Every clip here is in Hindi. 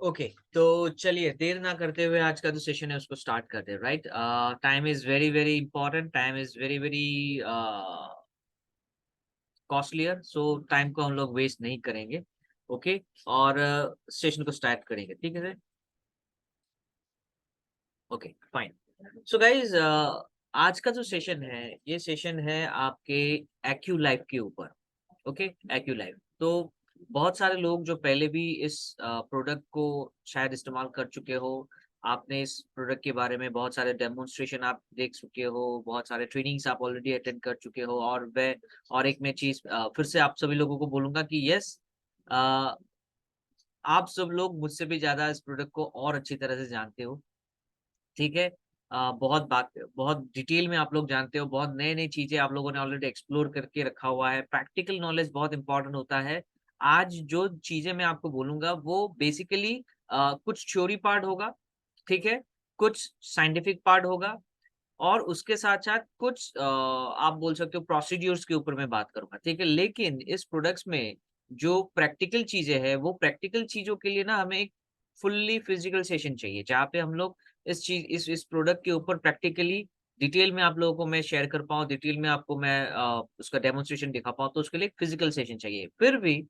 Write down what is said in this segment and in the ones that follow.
ओके, तो चलिए देर ना करते हुए आज का जो सेशन है उसको स्टार्ट करते हैं, right? Time is very very important, time is very very costlier, so time को हम लोग वेस्ट नहीं करेंगे। ओके, और सेशन को स्टार्ट करेंगे, ठीक है sir? Okay, fine. So guys, आज का जो सेशन है, ये सेशन है आपके एक्यू लाइफ के ऊपर। Okay, Acu Life. तो बहुत सारे लोग जो पहले भी इस प्रोडक्ट को शायद इस्तेमाल कर चुके हो, आपने इस प्रोडक्ट के बारे में बहुत सारे डेमोन्स्ट्रेशन आप देख चुके हो, बहुत सारे ट्रेनिंग्स आप ऑलरेडी अटेंड कर चुके हो, और एक मैं चीज फिर से आप सभी लोगों को बोलूंगा कि यस, आप सब लोग मुझसे भी ज्यादा इस प्रोडक्ट को और अच्छी तरह से जानते हो, ठीक है? बहुत डिटेल में आप लोग जानते हो, बहुत नई-नई चीज़ें आप लोगों ने ऑलरेडी एक्सप्लोर करके रखा हुआ है। प्रैक्टिकल नॉलेज बहुत इम्पोर्टेंट होता है। आज जो चीज़ें मैं आपको बोलूँगा वो बेसिकली कुछ थ्योरी पार्ट होगा, ठीक है? कुछ साइंटिफिक पार्ट होगा और उसके साथ-साथ कुछ आप बोल सकते हो प्रोसीड्यूर्स के ऊपर मैं बात करूँगा, ठीक है? लेकिन इस प्रोडक्ट्स में जो प्रैक्टिकल चीज़ें हैं, वो प्रैक्टिकल चीज़ों के लिए ना हमें एक फुल्ली फिज़िकल सेशन चाहिए, जहाँ पे हम लोग इस प्रोडक्ट के ऊपर प्रैक्टिकली डिटेल में आप लोगों को मैं शेयर कर पाऊँ, डिटेल में आपको मैं उसका डेमोन्स्ट्रेशन दिखा पाऊँ, तो उसके लिए एक फिज़िकल सेशन चाहिए। फिर भी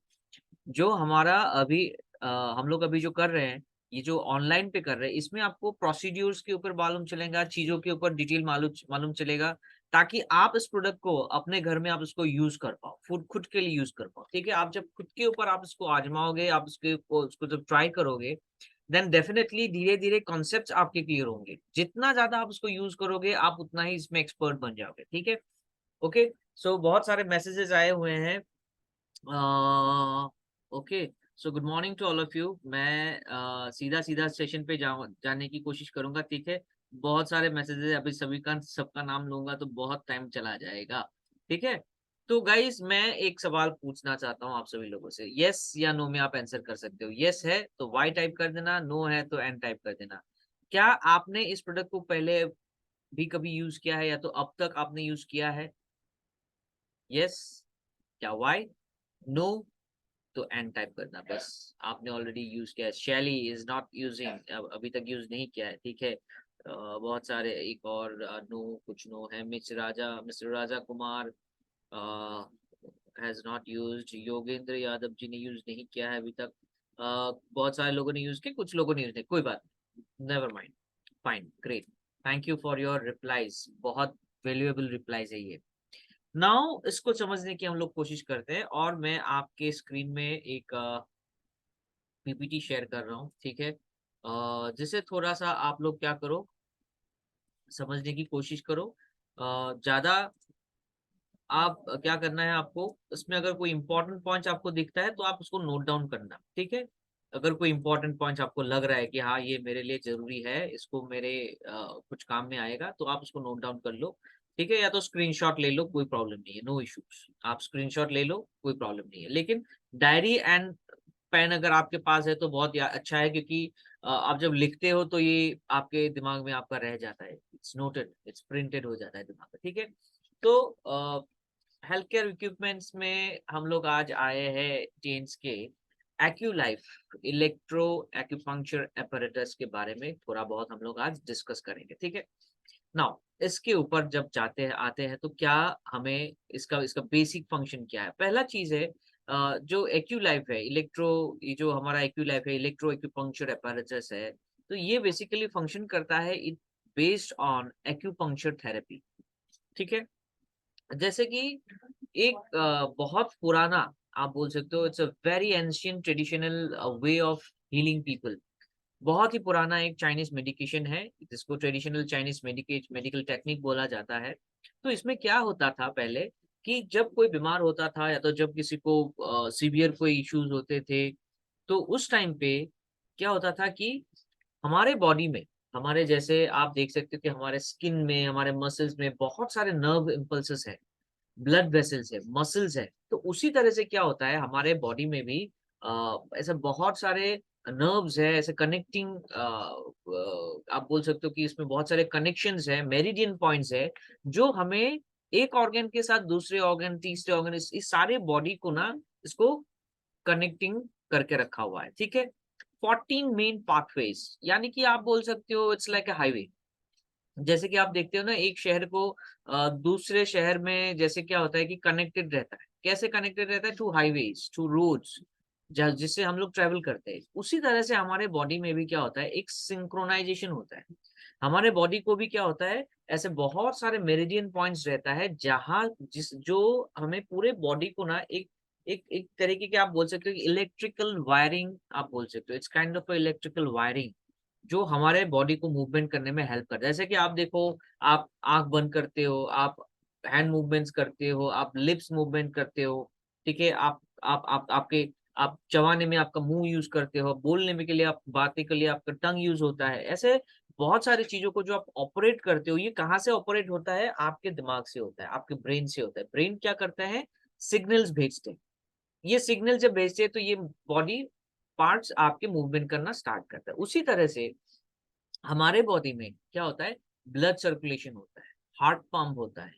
जो हमारा अभी हम लोग अभी जो कर रहे हैं, ये जो ऑनलाइन पे कर रहे हैं, इसमें आपको प्रोसीड्यूर्स के ऊपर मालूम चलेगा, चीज़ों के ऊपर डिटेल मालूम मालूम चलेगा, ताकि आप इस प्रोडक्ट को अपने घर में आप इसको यूज़ कर पाओ, खुद खुद के लिए यूज़ कर पाओ, ठीक है? आप जब खुद के ऊपर आप इसको आज़माओगे, आप उसको जब ट्राई करोगे, देन डेफिनिटली धीरे-धीरे कॉन्सेप्ट्स आपके क्लियर होंगे। जितना ज़्यादा आप उसको यूज़ करोगे, आप उतना ही इसमें एक्सपर्ट बन जाओगे, ठीक है? ओके, सो बहुत सारे मैसेजेस आए हुए हैं। Okay, so good morning to all of you. मैं सीधा-सीधा सेशन पे जाने की कोशिश करूँगा, ठीक है? बहुत सारे मैसेजेस अभी सभी का सबका नाम लूँगा तो बहुत टाइम चला जाएगा, ठीक है? तो गाइज़ मैं एक सवाल पूछना चाहता हूँ आप सभी लोगों से, येस या नो में आप आंसर कर सकते हो। येस है तो वाई टाइप कर देना, नो है तो एन टाइप कर देना। क्या आपने इस प्रोडक्ट को पहले भी कभी यूज़ किया है या तो अब तक आपने यूज़ किया है? येस या वाई? नो तो एन टाइप करना बस। आपने ऑलरेडी यूज़ किया है। शैली इज़ नॉट यूजिंग, अभी तक यूज़ नहीं किया है, ठीक है? बहुत सारे एक और नो, कुछ नो है। Mister Raja Kumar has not used. Yogendra Yadav ji ने यूज़ नहीं किया है अभी तक। बहुत सारे लोगों ने यूज़ किया, कुछ लोगों ने यूज़ नहीं, कोई बात नहीं। Never mind, fine, great. Thank you for your replies, बहुत वैल्यूएबल रिप्लाइज़ है ये। नाउ इसको समझने की हम लोग कोशिश करते हैं और मैं आपके स्क्रीन में एक पीपीटी शेयर कर रहा हूँ, ठीक है? जिसे थोड़ा-सा आप लोग क्या करो, समझने की कोशिश करो। ज़्यादा आप क्या करना है आपको, उसमें अगर कोई इम्पोर्टेंट पॉइंट्स आपको दिखता है, तो आप उसको नोट डाउन करना, ठीक है? अगर कोई इम्पोर्टेंट पॉइंट्स आपको लग रहा है कि हाँ, ये मेरे लिए ज़रूरी है, इसको मेरे कुछ काम में आएगा, तो आप उसको नोट डाउन कर लो, ठीक है? या तो स्क्रीनशॉट ले लो, कोई प्रॉब्लम नहीं है, नो इश्यूज़। आप स्क्रीनशॉट ले लो, कोई प्रॉब्लम नहीं है। लेकिन डायरी एंड पेन अगर आपके पास है, तो बहुत या अच्छा है क्योंकि आप जब लिखते हो, तो ये आपके दिमाग में आपका रह जाता है। इट्स नोटेड, इट्स प्रिंटेड हो जाता है दिमाग में, ठीक है? तो हेल्थ केयर इक्विपमेंट्स में हम लोग आज आए हैं जेन्स के एक्यूलाइफ इलेक्ट्रो एक्यूपंक्चर apparatus के बारे में थोड़ा बहुत हम लोग आज डिस्कस करेंगे, ठीक है? नाउ इसके ऊपर जब जाते हैं आते हैं तो क्या हमें इसका इसका बेसिक फंक्शन क्या है? पहला चीज़ है जो एक्यूलाइफ है, ये जो हमारा एक्यूलाइफ है, इलेक्ट्रो एक्यूपंक्चर apparatus है, तो ये बेसिकली फंक्शन करता है it based on acupuncture therapy, ठीक है? जैसे कि एक बहुत पुराना आप बोल सकते हो, it's a very ancient traditional way of healing people. बहुत ही पुराना एक चाइनीज मेडिकेशन है, जिसको ट्रेडिशनल चाइनीज मेडिकल टेक्निक बोला जाता है। तो इसमें क्या होता था पहले कि जब कोई बीमार होता था या तो जब किसी को सीवियर कोई इश्यूज होते थे, तो उस टाइम पे क्या होता था कि हमारे बॉडी में, हमारे जैसे आप देख सकते हो कि हमारे स्किन में, हमारे मसल्स में बहुत सारे नर्व इम्पल्सेस है, ब्लड वेसल्स है, मसल्स है। तो उसी तरह से क्या होता है हमारे बॉडी में भी ऐसे बहुत सारे नर्व्स है, ऐसे कनेक्टिंग आप बोल सकते हो कि इसमें बहुत सारे कनेक्शंस है, मेरिडियन पॉइंट्स है, जो हमें एक ऑर्गन के साथ दूसरे ऑर्गन, तीसरे ऑर्गन, इस सारे बॉडी को ना इसको कनेक्टिंग करके रखा हुआ है, ठीक है? 14 मेन पाथवेज, यानी कि आप बोल सकते हो इट्स लाइक अ हाईवे। जैसे कि आप देखते हो ना, एक शहर को दूसरे शहर में जैसे क्या होता है कि कनेक्टेड रहता है, कैसे कनेक्टेड रहता है? थ्रू हाईवेज, थ्रू रोड्स, जिससे हम लोग ट्रेवल करते हैं। उसी तरह से हमारे बॉडी में भी क्या होता है, एक सिंक्रोनाइजेशन होता है। हमारे बॉडी को भी क्या होता है, ऐसे बहुत सारे मेरिडियन पॉइंट्स रहता है, जहां जिस जो हमें पूरे बॉडी को ना एक एक एक तरीके के आप बोल सकते हो इलेक्ट्रिकल वायरिंग, आप बोल सकते हो it's kind of electrical wiring, जो हमारे बॉडी को मूवमेंट करने में हेल्प करता है। जैसे कि आप देखो, आप आँख बंद करते हो, आप हैंड मूवमेंट्स करते हो, आप लिप्स मूवमेंट करते हो, ठीक है? आप चबाने में आपका मुँह यूज़ करते हो, बोलने में के लिए आप बातें के लिए आपका टंग यूज़ होता है। ऐसे बहुत सारी चीज़ों को जो आप ऑपरेट करते हो, ये कहाँ से ऑपरेट होता है? आपके दिमाग से होता है, आपके ब्रेन से होता है। ब्रेन क्या करता है? सिग्नल्स भेजते हैं। ये सिग्नल जब भेजते हैं तो ये बॉडी पार्ट्स आपके मूवमेंट करना स्टार्ट करता है। उसी तरह से हमारे बॉडी में क्या होता है, ब्लड सर्कुलेशन होता है, हार्ट पंप होता है,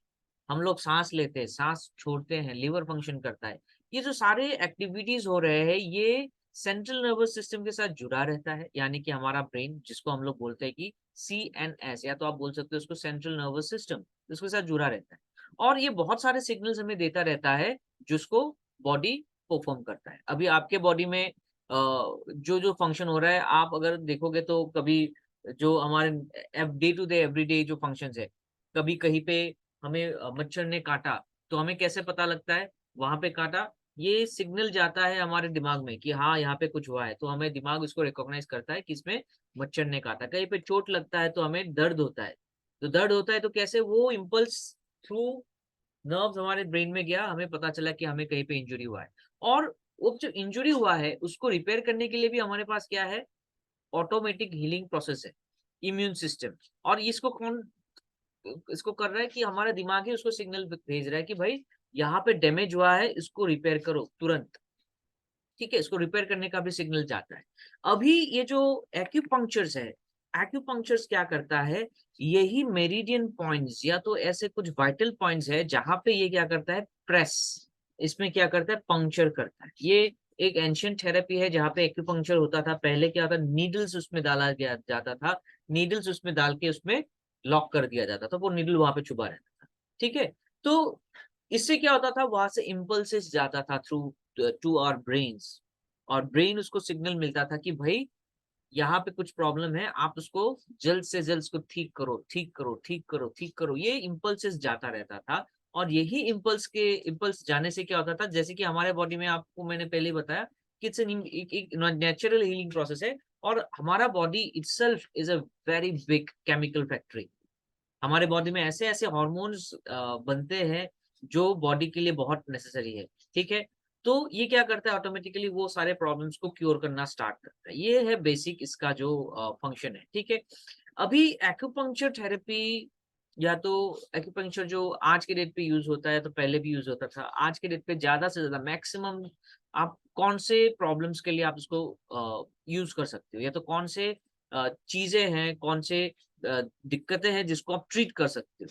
हम लोग सांस लेते हैं, सांस छोड़ते हैं, लिवर फंक्शन करता है। ये जो सारे एक्टिविटीज हो रहे हैं, ये सेंट्रल नर्वस सिस्टम के साथ जुड़ा रहता है, यानी कि हमारा ब्रेन, जिसको हम लोग बोलते हैं कि CNS, या तो आप बोल सकते हो उसको सेंट्रल नर्वस सिस्टम, उसके साथ जुड़ा रहता है। और ये बहुत सारे सिग्नल्स हमें देता रहता है, जिसको बॉडी परफॉर्म करता है। अभी आपके बॉडी में जो जो फंक्शन हो रहा है, आप अगर देखोगे तो कभी जो हमारे डे टू डे एवरीडे जो फंक्शंस है, कभी कहीं पे हमें मच्छर ने काटा, तो हमें कैसे पता लगता है वहां पे काटा? ये सिग्नल जाता है हमारे दिमाग में कि हाँ यहाँ पे कुछ हुआ है, तो हमें दिमाग उसको रिकॉग्नाइज करता है कि इसमें मच्छर ने काटा। कहीं पे चोट लगता है तो हमें दर्द होता है, तो दर्द होता है तो कैसे वो इम्पल्स थ्रू नर्व्स हमारे ब्रेन में गया, हमें पता चला कि हमें कहीं पे इंजुरी हुआ है। और वो जो इंजुरी हुआ है उसको रिपेयर करने के लिए भी हमारे पास क्या है? ऑटोमेटिक हीलिंग प्रोसेस है, इम्यून सिस्टम। और इसको कौन इसको कर रहा है? कि हमारा दिमाग ही उसको सिग्नल भेज रहा है कि भाई यहाँ पे डैमेज हुआ है, इसको रिपेयर करो तुरंत, ठीक है? इसको रिपेयर करने का भी सिग्नल जाता है। अभी ये जो एक्यूपंक्चर्स है, एक्यूपंक्चर्स क्या करता है, यही मेरिडियन पॉइंट्स या तो ऐसे कुछ वाइटल पॉइंट्स है, जहां पे ये क्या करता है, प्रेस, इसमें क्या करता है, पंक्चर करता है। ये एक एंशियंट थेरेपी है, जहाँ पे एक्यूपंक्चर होता था। पहले क्या था, नीडल्स उसमें डाला गया जाता था, नीडल्स उसमें डाल के उसमें लॉक कर दिया जाता था, वो नीडल वहां पे छुपा रहता था, ठीक है? तो इससे क्या होता था, वहां से इम्पल्सेस जाता था थ्रू टू आवर ब्रेन्स, और ब्रेन उसको सिग्नल मिलता था कि भाई यहाँ पे कुछ प्रॉब्लम है, आप उसको जल्द से जल्द उसको ठीक करो, ठीक करो, ठीक करो, ठीक करो। ये इम्पल्सेस जाता रहता था। और यही इम्पल्स जाने से क्या होता था, जैसे कि हमारे बॉडी में आपको मैंने पहले ही बताया कि इट्स एक नेचुरल हीलिंग प्रोसेस है। और हमारा body itself is a very big chemical factory. हमारे बॉडी में ऐसे ऐसे हॉर्मोन्स बनते हैं जो बॉडी के लिए बहुत नेसेसरी है, ठीक है? तो ये क्या करता है, ऑटोमेटिकली वो सारे प्रॉब्लम्स को क्योर करना स्टार्ट करता है। ये है बेसिक इसका जो फंक्शन है, ठीक है? अभी एक्यूपंक्चर थेरेपी, या तो एक्यूपंक्चर जो आज के डेट पे यूज होता है, तो पहले भी यूज होता था, आज के डेट पे ज्यादा से ज्यादा मैक्सिमम आप कौन से प्रॉब्लम्स के लिए आप इसको यूज कर सकते हो, या तो कौन से चीजें हैं, कौन से दिक्कतें हैं जिसको आप ट्रीट कर सकते हो?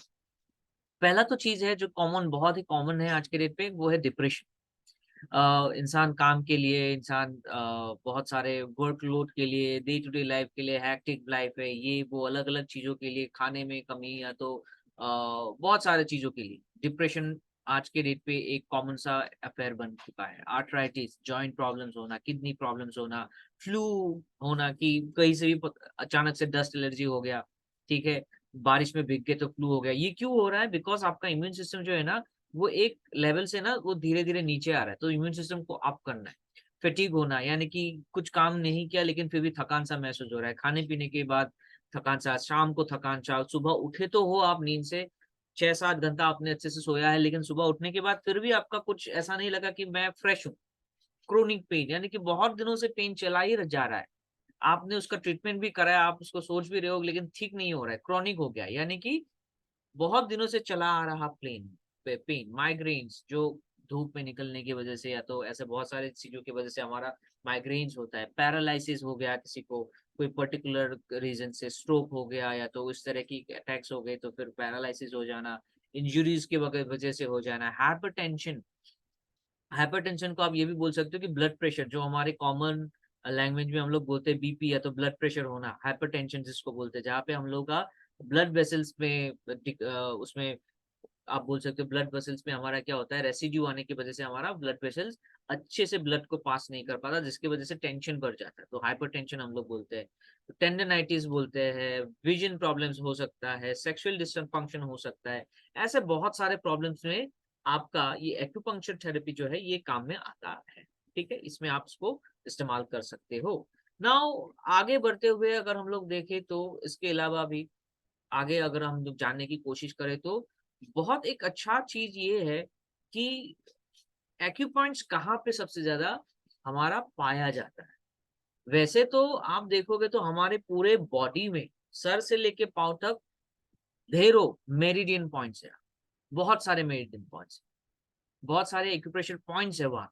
पहला तो चीज है जो कॉमन, बहुत ही कॉमन है आज के डेट पे, वो है डिप्रेशन। इंसान काम के लिए, इंसान बहुत सारे वर्कलोड के लिए, डे टू डे लाइफ के लिए, हैक्टिक लाइफ है, ये वो अलग अलग चीजों के लिए, खाने में कमी, या तो बहुत सारे चीजों के लिए डिप्रेशन आज के डेट पे एक कॉमन सा अफेयर बन चुका है। आर्थराइटिस, जॉइंट प्रॉब्लम्स होना, किडनी प्रॉब्लम्स होना, फ्लू होना, कि कहीं से भी अचानक से डस्ट एलर्जी हो गया, ठीक है? बारिश में भीग गए तो फ्लू हो गया। ये क्यों हो रहा है? बिकॉज आपका इम्यून सिस्टम जो है ना, वो एक लेवल से ना वो धीरे-धीरे नीचे आ रहा है, तो इम्यून सिस्टम को अप करना है। फैटीग होना, यानी कि कुछ काम नहीं किया लेकिन फिर भी थकान-सा महसूस हो रहा है। खाने-पीने के बाद थकान-सा, शाम को थकान-सा, सुबह उठे तो हो आप नींद से, 6-7 घंटा आपने अच्छे से सोया है, लेकिन सुबह उठने के बाद फिर भी आपका कुछ ऐसा नहीं लगा कि मैं फ्रेश हूँ। क्रोनिक पेन, यानी कि बहुत दिनों से पेन चला ही जा रहा है। आपने उसका ट्रीटमेंट भी कराया, आप उसको सोच भी रहे हो, लेकिन ठीक नहीं हो रहा है, क्रोनिक हो गया है। यानी कि बहुत दिनों से चला आ रहा पेन, माइग्रेन्स, जो धूप में निकलने की वजह से, या तो ऐसे बहुत सारी चीजों की वजह से हमारा माइग्रेन्स होता है। पैरालिसिस हो गया किसी को, कोई पर्टिकुलर रीजन से स्ट्रोक हो गया, या तो इस तरह की अटैक्स हो गए तो फिर पैरालिसिस हो जाना, इंजुरीज की वजह से हो जाना, हाइपरटेंशन। हाइपरटेंशन को आप ये भी बोल सकते हो कि ब्लड प्रेशर, जो हमारे कॉमन लैंग्वेज में हम लोग बोलते हैं बीपी या तो ब्लड प्रेशर होना, हाइपरटेंशन जिसको बोलते हैं, जहाँ पे हम लोग का ब्लड वेसल्स में उसमें आप बोल सकते हो ब्लड वेसल्स में हमारा क्या होता है, रेसिड्यू आने की वजह से हमारा ब्लड वेसल्स अच्छे से ब्लड को पास नहीं कर पाता, जिसकी वजह से टेंशन बढ़ जाता है, तो हाइपरटेंशन हम लोग बोलते हैं। तो टेंडनाइटिस बोलते हैं, विजन प्रॉब्लम्स हो सकता है, सेक्सुअल डिसफंक्शन हो सकता है, ऐसे बहुत सारे प्रॉब्लम्स में आपका ये एक्यूपंक्चर थेरेपी जो है ये काम में आता है। ठीक है, इसमें आप इसको इस्तेमाल कर सकते हो। नाउ आगे बढ़ते हुए अगर हम लोग देखें तो इसके अलावा भी आगे अगर हम लोग जानने की कोशिश करें तो बहुत एक अच्छा चीज ये है कि एक्यूपॉइंट्स कहाँ पे सबसे ज्यादा हमारा पाया जाता है। वैसे तो आप देखोगे तो हमारे पूरे बॉडी में सर से लेके पांव तक ढेरों मेरिडियन पॉइंट्स है, बहुत सारे मेरिडियन पॉइंट्स, बहुत सारे एक्यूप्रेशर पॉइंट्स है वहां।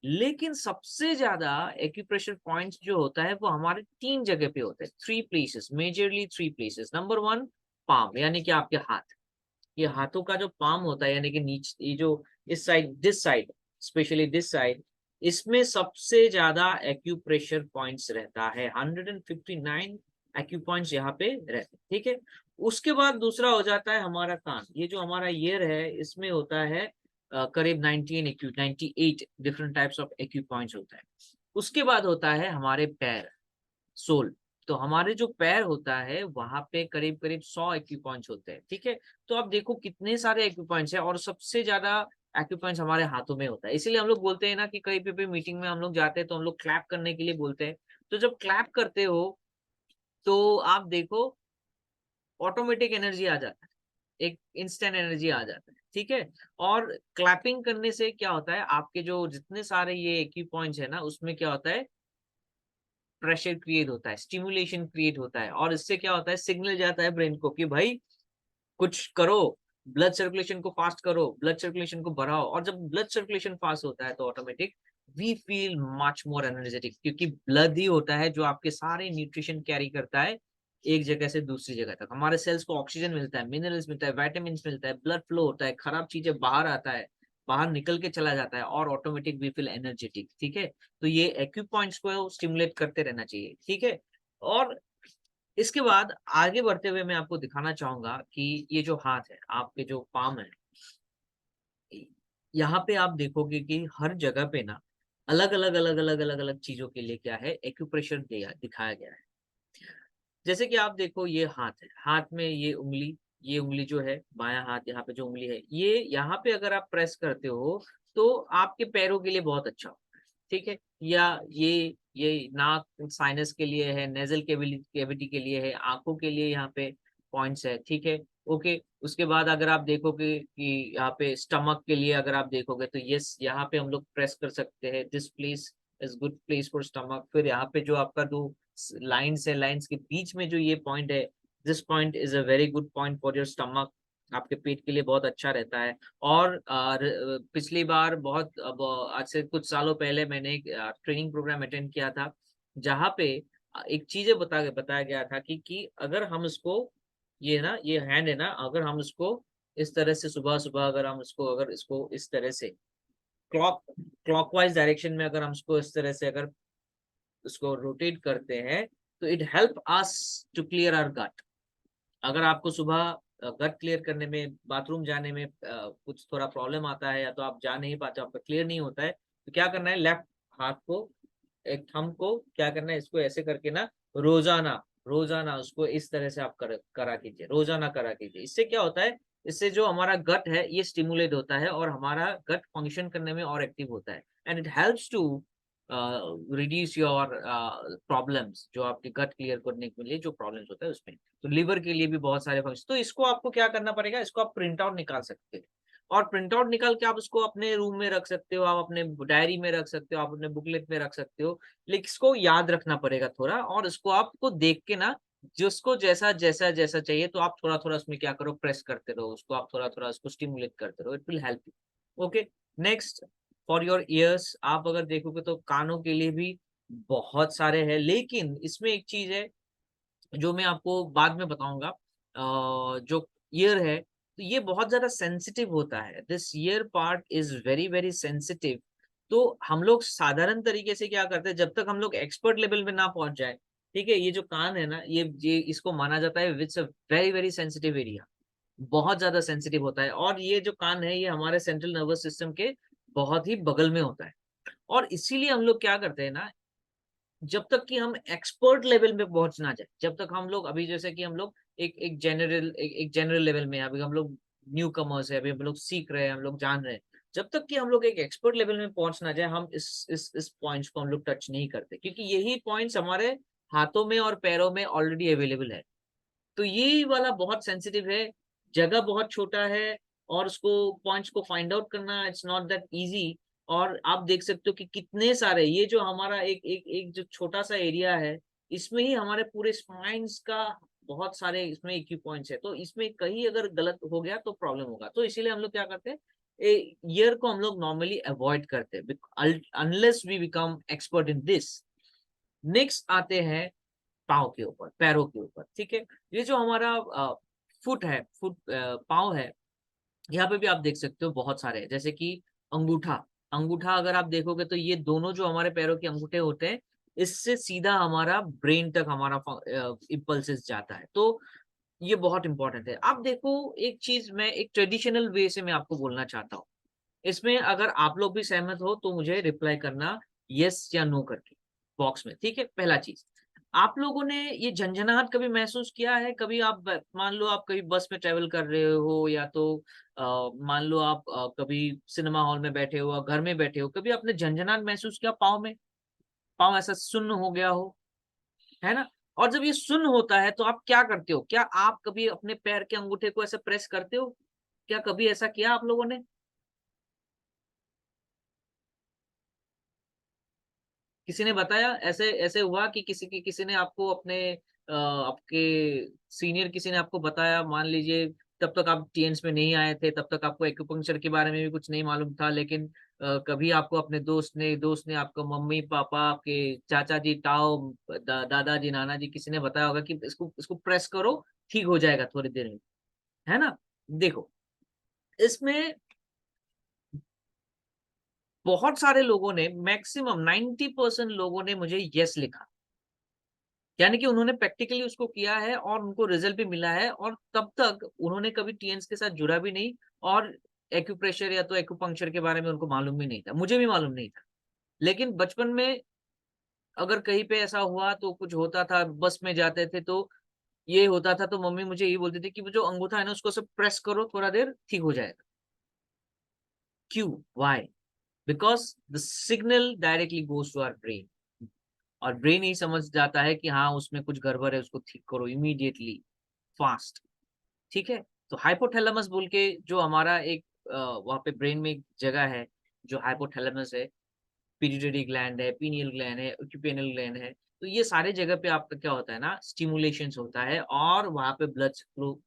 लेकिन सबसे ज्यादा एक्यूप्रेशर पॉइंट्स जो होता है वो हमारे 3 जगह पे होते हैं, 3 places, majorly 3 places. Number 1 palm, यानी कि आपके हाथ, ये हाथों का जो पाम होता है, यानी कि नीचे ये जो इस side, this side, specially this side, इसमें सबसे ज्यादा एक्यूप्रेशर पॉइंट्स रहता है, 159 एक्यू पॉइंट्स यहाँ पे रहते हैं। ठीक है, उसके बाद दूसरा हो जाता है हमारा कान, ये जो हमारा ईयर है इसमें होता है करीब 98 different types of acu points होता है। उसके बाद होता है हमारे पैर, सोल, तो हमारे जो पैर होता है वहां पे करीब करीब 100 एक्यूपॉइंट्स होते हैं। ठीक है, तो आप देखो कितने सारे एक्यूपॉइंट्स हैं, और सबसे ज्यादा एक्यूपॉइंट्स हमारे हाथों में होता है। इसीलिए हम लोग बोलते हैं ना कि कहीं पे भी मीटिंग में हम लोग जाते हैं तो हम लोग क्लैप करने के लिए बोलते हैं। तो जब क्लैप करते हो तो आप देखो ऑटोमेटिक एनर्जी आ जाता है, एक इंस्टेंट एनर्जी आ जाता है। ठीक है, और क्लैपिंग करने से क्या होता है, आपके जो जितने सारे ये एक्यू पॉइंट्स है ना उसमें क्या होता है, प्रेशर क्रिएट होता है, स्टिमुलेशन क्रिएट होता है, और इससे क्या होता है, सिग्नल जाता है ब्रेन को कि भाई कुछ करो, ब्लड सर्कुलेशन को फास्ट करो, ब्लड सर्कुलेशन को बढ़ाओ। और जब ब्लड सर्कुलेशन फास्ट होता है तो automatic we feel much more energetic, क्योंकि ब्लड ही होता है जो आपके सारे न्यूट्रिशन कैरी करता है एक जगह से दूसरी जगह तक। हमारे सेल्स को ऑक्सीजन मिलता है, मिनरल्स मिलता है, विटामिन मिलता है, ब्लड फ्लो होता है, खराब चीजें बाहर आता है, बाहर निकल के चला जाता है, और ऑटोमेटिक वी फील एनर्जेटिक। ठीक है, तो ये एक्यू पॉइंट्स को स्टिमुलेट करते रहना चाहिए। ठीक है, और इसके बाद आगे बढ़ते हुए मैं आपको दिखाना चाहूंगा कि ये जो हाथ है, आपके जो पाम है, यहाँ पे आप देखोगे कि हर जगह पे ना अलग अलग चीजों के लिए क्या है, एक्यूप्रेशर दिया दिखाया गया है। जैसे कि आप देखो ये हाथ है, हाथ में ये उंगली जो है बायां हाथ, यहाँ पे जो उंगली है ये यहाँ पे अगर आप प्रेस करते हो तो आपके पैरों के लिए बहुत अच्छा होता है। ठीक है, या ये नाक साइनस के लिए है, नेजल केविटी के लिए है, आंखों के लिए यहाँ पे पॉइंट्स है। ठीक है, ओके। उसके बाद अगर आप देखोगे कि यहाँ पे स्टमक के लिए अगर आप देखोगे तो यस, यहाँ पे हम लोग प्रेस कर सकते हैं, this place is good place for stomach. फिर यहाँ पे जो आपका दो लाइन्स है, लाइन्स के बीच में जो ये पॉइंट है, this point is a very good point for your stomach, आपके पेट के लिए बहुत अच्छा रहता है। और पिछली बार बहुत आज से कुछ सालों पहले मैंने एक ट्रेनिंग प्रोग्राम अटेंड किया था, जहाँ पे एक चीजें बताया गया था कि अगर हम इसको, ये ना ये हैंड है ना, अगर हम इसको इस तरह से सुबह सुबह अगर हम इसको, अगर इसको इस तरह से क्लॉकवाइज डायरेक्शन में अगर हम इसको इस तरह से अगर उसको रोटेट करते हैं तो it help us to clear our gut. अगर आपको सुबह गट क्लियर करने में, बाथरूम जाने में कुछ थोड़ा प्रॉब्लम आता है, या तो आप जा नहीं पाते, आपका क्लियर नहीं होता है, तो क्या करना है, लेफ्ट हाथ को, एक थंब को क्या करना है, इसको ऐसे करके ना रोजाना रोजाना उसको इस तरह से आप करा कीजिए, रोजाना करा कीजिए। इससे क्या होता है, इससे जो हमारा गट है ये स्टिमुलेट होता है और हमारा गट फंक्शन करने में और एक्टिव होता है, and it helps to reduce your problems, जो आपके गट क्लियर करने के लिए जो प्रॉब्लम्स होता है उसमें। तो लिवर के लिए भी बहुत सारे फंक्शन, तो इसको आपको क्या करना पड़ेगा, इसको आप प्रिंट आउट निकाल सकते हैं, और प्रिंट आउट निकाल के आप उसको अपने रूम में रख सकते हो, आप अपने डायरी में रख सकते हो, आप अपने बुकलेट में रख सकते हो। लेकिन इसको याद रखना पड़ेगा थोड़ा, और इसको आपको देख के ना, जिसको जैसा जैसा जैसा चाहिए तो आप थोड़ा थोड़ा उसमें क्या करो, प्रेस करते रहो उसको, आप थोड़ा थोड़ा उसको स्टिमुलेट करते रहो, it will help you. Okay, next, for your ears, आप अगर देखोगे तो कानों के लिए भी बहुत सारे हैं, लेकिन इसमें एक चीज है जो मैं आपको बाद में बताऊंगा। जो ईयर है तो ये बहुत ज्यादा सेंसिटिव होता है, this year part is very very sensitive तो हम लोग साधारण तरीके से क्या करते हैं, जब तक हम लोग एक्सपर्ट लेवल में ना पहुंच जाए, ठीक है, ये जो कान है ना, ये इसको माना जाता है which a very very sensitive area, बहुत ज्यादा सेंसिटिव होता है। और ये जो कान है ये हमारे सेंट्रल नर्वस सिस्टम के बहुत ही बगल में होता है। और इसीलिए हम लोग क्या करते हैं ना, जब तक कि हम एक्सपर्ट लेवल में पहुंच ना जाए, जब तक हम लोग अभी जैसे कि हम लोग एक जनरल लेवल में हैं, अभी हम लोग न्यू कमर्स है, अभी हम लोग सीख रहे हैं, हम लोग जान रहे हैं, जब तक कि हम लोग एक एक्सपर्ट लेवल में पहुंच ना जाए, हम इस पॉइंट्स को हम लोग टच नहीं करते, क्योंकि यही पॉइंट्स हमारे हाथों में और पैरों में ऑलरेडी अवेलेबल है। तो ये वाला बहुत सेंसिटिव है, जगह बहुत छोटा है, और उसको पॉइंट्स को फाइंड आउट करना इट्स नॉट दैट इजी। और आप देख सकते हो कि कितने सारे, ये जो हमारा एक एक एक जो छोटा सा एरिया है, इसमें ही हमारे पूरे स्पाइन्स का बहुत सारे इसमें इक्यू पॉइंट्स है। तो इसमें कहीं अगर गलत हो गया तो प्रॉब्लम होगा। तो इसीलिए हम लोग क्या करते हैं, ईयर को हम लोग नॉर्मली अवॉइड करते हैं unless we become expert in this. Next आते हैं पाँव के ऊपर, पैरों के ऊपर, ठीक है। ये जो हमारा फुट है, पाँव है, यहाँ पे भी आप देख सकते हो बहुत सारे हैं, जैसे कि अंगूठा। अंगूठा अगर आप देखोगे तो ये दोनों जो हमारे पैरों के अंगूठे होते हैं, इससे सीधा हमारा ब्रेन तक हमारा इम्पल्सेस जाता है। तो ये बहुत इंपॉर्टेंट है। आप देखो, एक चीज मैं एक ट्रेडिशनल वे से मैं आपको बोलना चाहता हूँ, इसमें अगर आप लोग भी सहमत हो तो मुझे रिप्लाई करना यस या नो करके बॉक्स में, ठीक है। पहला चीज, आप लोगों ने ये झंझनाहट कभी महसूस किया है? कभी आप मान लो आप कभी बस में ट्रेवल कर रहे हो, या तो मान लो आप कभी सिनेमा हॉल में बैठे हो, घर में बैठे हो, कभी आपने झंझनाहट महसूस किया पाँव में? पाँव ऐसा सुन्न हो गया हो, है ना? और जब ये सुन्न होता है तो आप क्या करते हो? क्या आप कभी अपने पैर के अंगूठे को ऐसे प्रेस करते हो? क्या कभी ऐसा किया आप लोगों ने? किसी ने बताया ऐसे ऐसे हुआ कि किसी ने आपको आपके सीनियर किसी ने आपको बताया, मान लीजिए तब तक आप टीएन्स में नहीं आए थे, तब तक आपको एक्यूपंक्चर के बारे में भी कुछ नहीं मालूम था, लेकिन कभी आपको अपने दोस्त ने आपको मम्मी पापा, आपके चाचा जी, ताऊ, दादाजी, नाना जी, किसी ने बताया होगा कि इसको इसको प्रेस करो, ठीक हो जाएगा थोड़ी देर में, है ना? देखो, इसमें बहुत सारे लोगों ने, मैक्सिमम 90% लोगों ने मुझे यस लिखा, यानी कि उन्होंने प्रैक्टिकली उसको किया है और उनको रिजल्ट भी मिला है, और तब तक उन्होंने कभी टीएन्स के साथ जुड़ा भी नहीं, और एक्यूप्रेशर या तो एक्यूपंक्चर के बारे में उनको मालूम भी नहीं था, मुझे भी मालूम नहीं था। लेकिन बचपन में अगर कहीं पे ऐसा हुआ तो कुछ होता था, बस में जाते थे तो ये होता था, तो मम्मी मुझे यही बोलती थी कि वो जो अंगूठा है ना उसको सब प्रेस करो, थोड़ा देर ठीक हो जाएगा। क्यों? Why? Because the signal directly goes to our brain, और ब्रेन ही समझ जाता है कि हाँ उसमें कुछ गड़बड़ है, उसको ठीक करो इमीडिएटली, फास्ट, ठीक है। तो हाइपोथैलेमस बोल के जो हमारा एक वहाँ पे ब्रेन में एक जगह है, जो हाइपोथैलेमस है, पिट्यूटरी ग्लैंड है, पीनियल ग्लैंड है, ऑक्यूपेनल ग्लैंड है, तो ये सारे जगह पे आपका क्या होता है ना, स्टिमुलेशंस होता है, और वहाँ पे ब्लड फ्लो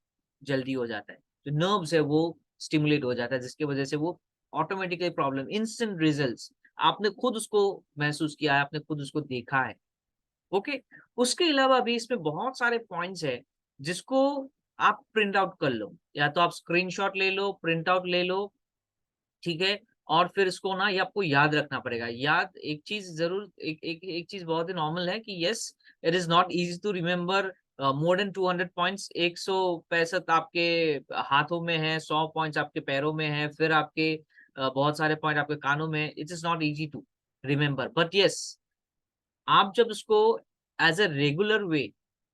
जल्दी हो जाता है, जो नर्व्स है वो स्टिमुलेट हो जाता है, जिसकी वजह से वो ऑटोमेटिकली प्रॉब्लम, इंस्टेंट रिजल्ट्स, आपने खुद उसको महसूस किया है, आपने खुद उसको देखा है। ओके। उसके अलावा भी इसमें बहुत सारे पॉइंट्स है, जिसको आप प्रिंट आउट कर लो, या तो आप स्क्रीनशॉट ले लो, प्रिंट आउट ले लो, ठीक है। और फिर इसको ना ये आपको याद रखना पड़ेगा। याद एक चीज जरूर, एक चीज बहुत ही नॉर्मल है कि yes, it is not easy to remember more than 200 points. 165 आपके हाथों में है, 100 पॉइंट्स आपके पैरों में है, फिर आपके बहुत सारे पॉइंट आपके कानों में। It is not easy to remember, but yes, आप जब उसको एज अ रेगुलर वे,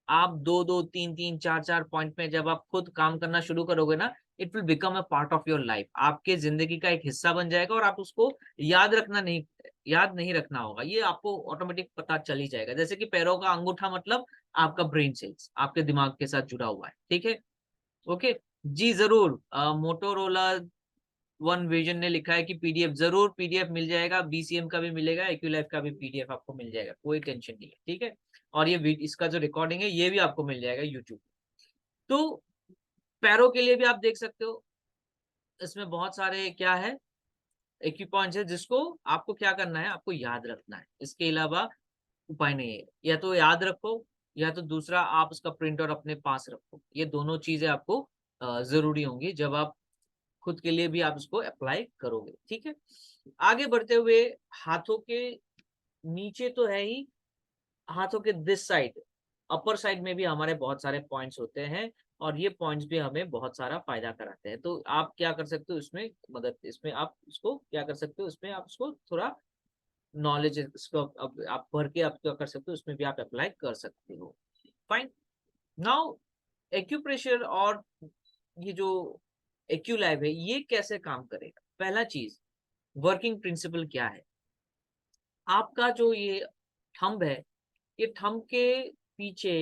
आप दो दो तीन तीन चार चार पॉइंट में जब आप खुद काम करना शुरू करोगे ना, it will become a part of your life, आपके जिंदगी का एक हिस्सा बन जाएगा, और आप उसको याद नहीं रखना होगा, ये आपको ऑटोमेटिक पता चल ही जाएगा। जैसे कि पैरों का अंगूठा मतलब आपका ब्रेन सेल्स आपके दिमाग के साथ जुड़ा हुआ है, ठीक है। ओके। जी जरूर, मोटोरोला वन विजन ने लिखा है कि पीडीएफ, जरूर पीडीएफ मिल जाएगा, बीसीएम का भी मिलेगा, एक्यूलाइफ का भी पीडीएफ आपको मिल जाएगा, कोई टेंशन नहीं है, ठीक है। और ये इसका जो रिकॉर्डिंग है ये भी आपको मिल जाएगा यूट्यूब। तो पैरों के लिए भी आप देख सकते हो, इसमें बहुत सारे क्या है, इक्विपॉइंट्स है, जिसको आपको क्या करना है, आपको याद रखना है, इसके अलावा उपाय नहीं है। या तो याद रखो, या तो दूसरा आप उसका प्रिंट और अपने पास रखो, ये दोनों चीजें आपको जरूरी होंगी जब आप खुद के लिए भी आप इसको अप्लाई करोगे, ठीक है। आगे बढ़ते हुए हाथों के नीचे तो है ही, हाथों के दिस साइड, अपर साइड में भी हमारे बहुत सारे पॉइंट्स होते हैं और ये पॉइंट्स भी हमें बहुत सारा फायदा कराते हैं। तो आप क्या कर सकते हो इसमें, मदद इसमें आप इसको क्या कर सकते हो, इसमें आप इसको थोड़ा नॉलेज इसको अब आप भर के आप क्या कर सकते हो, उसमें भी आप अप्लाई कर सकते हो। फाइन। नाउ एक्यूप्रेशर और ये जो एक्यूलाइव है ये कैसे काम करेगा। पहला चीज, वर्किंग प्रिंसिपल क्या है। आपका जो ये थंब है, ये थंब के पीछे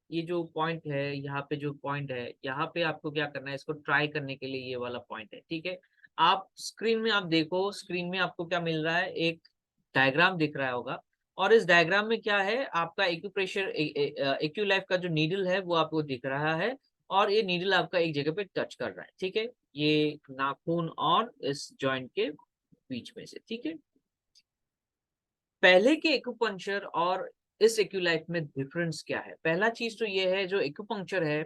ये जो पॉइंट है, यहाँ पे जो पॉइंट है, यहाँ पे आपको क्या करना है, इसको ट्राई करने के लिए ये वाला पॉइंट है, ठीक है। आप स्क्रीन में आप देखो, स्क्रीन में आपको क्या मिल रहा है, एक डायग्राम दिख रहा होगा। और इस डायग्राम में क्या है, आपका एक्यूप्रेशर एक्यूलाइफ का जो नीडल है वो आपको दिख रहा है और ये नीडल आपका एक जगह पे टच कर रहा है, ठीक है, ये नाखून और इस जॉइंट के बीच में से, ठीक है। पहले के एक्यूपंक्चर और इस एक्यूलाइफ में डिफरेंस क्या है। पहला चीज तो ये है, जो एक्यूपंक्चर है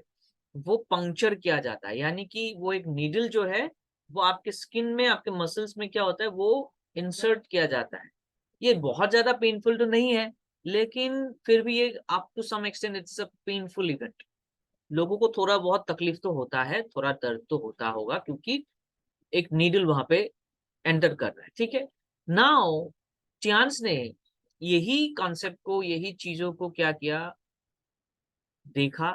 वो पंक्चर किया जाता है, यानी कि वो एक नीडल जो है वो आपके स्किन में, आपके मसल्स में क्या होता है, वो इंसर्ट किया जाता है। ये बहुत ज्यादा पेनफुल तो नहीं है, लेकिन फिर भी ये up to some extent it's a painful event. लोगों को थोड़ा बहुत तकलीफ तो होता है, थोड़ा दर्द तो होता होगा, क्योंकि एक नीडल वहां पे एंटर कर रहा है, ठीक है। नाउ चियांस ने यही कॉन्सेप्ट को, यही चीजों को क्या किया, देखा,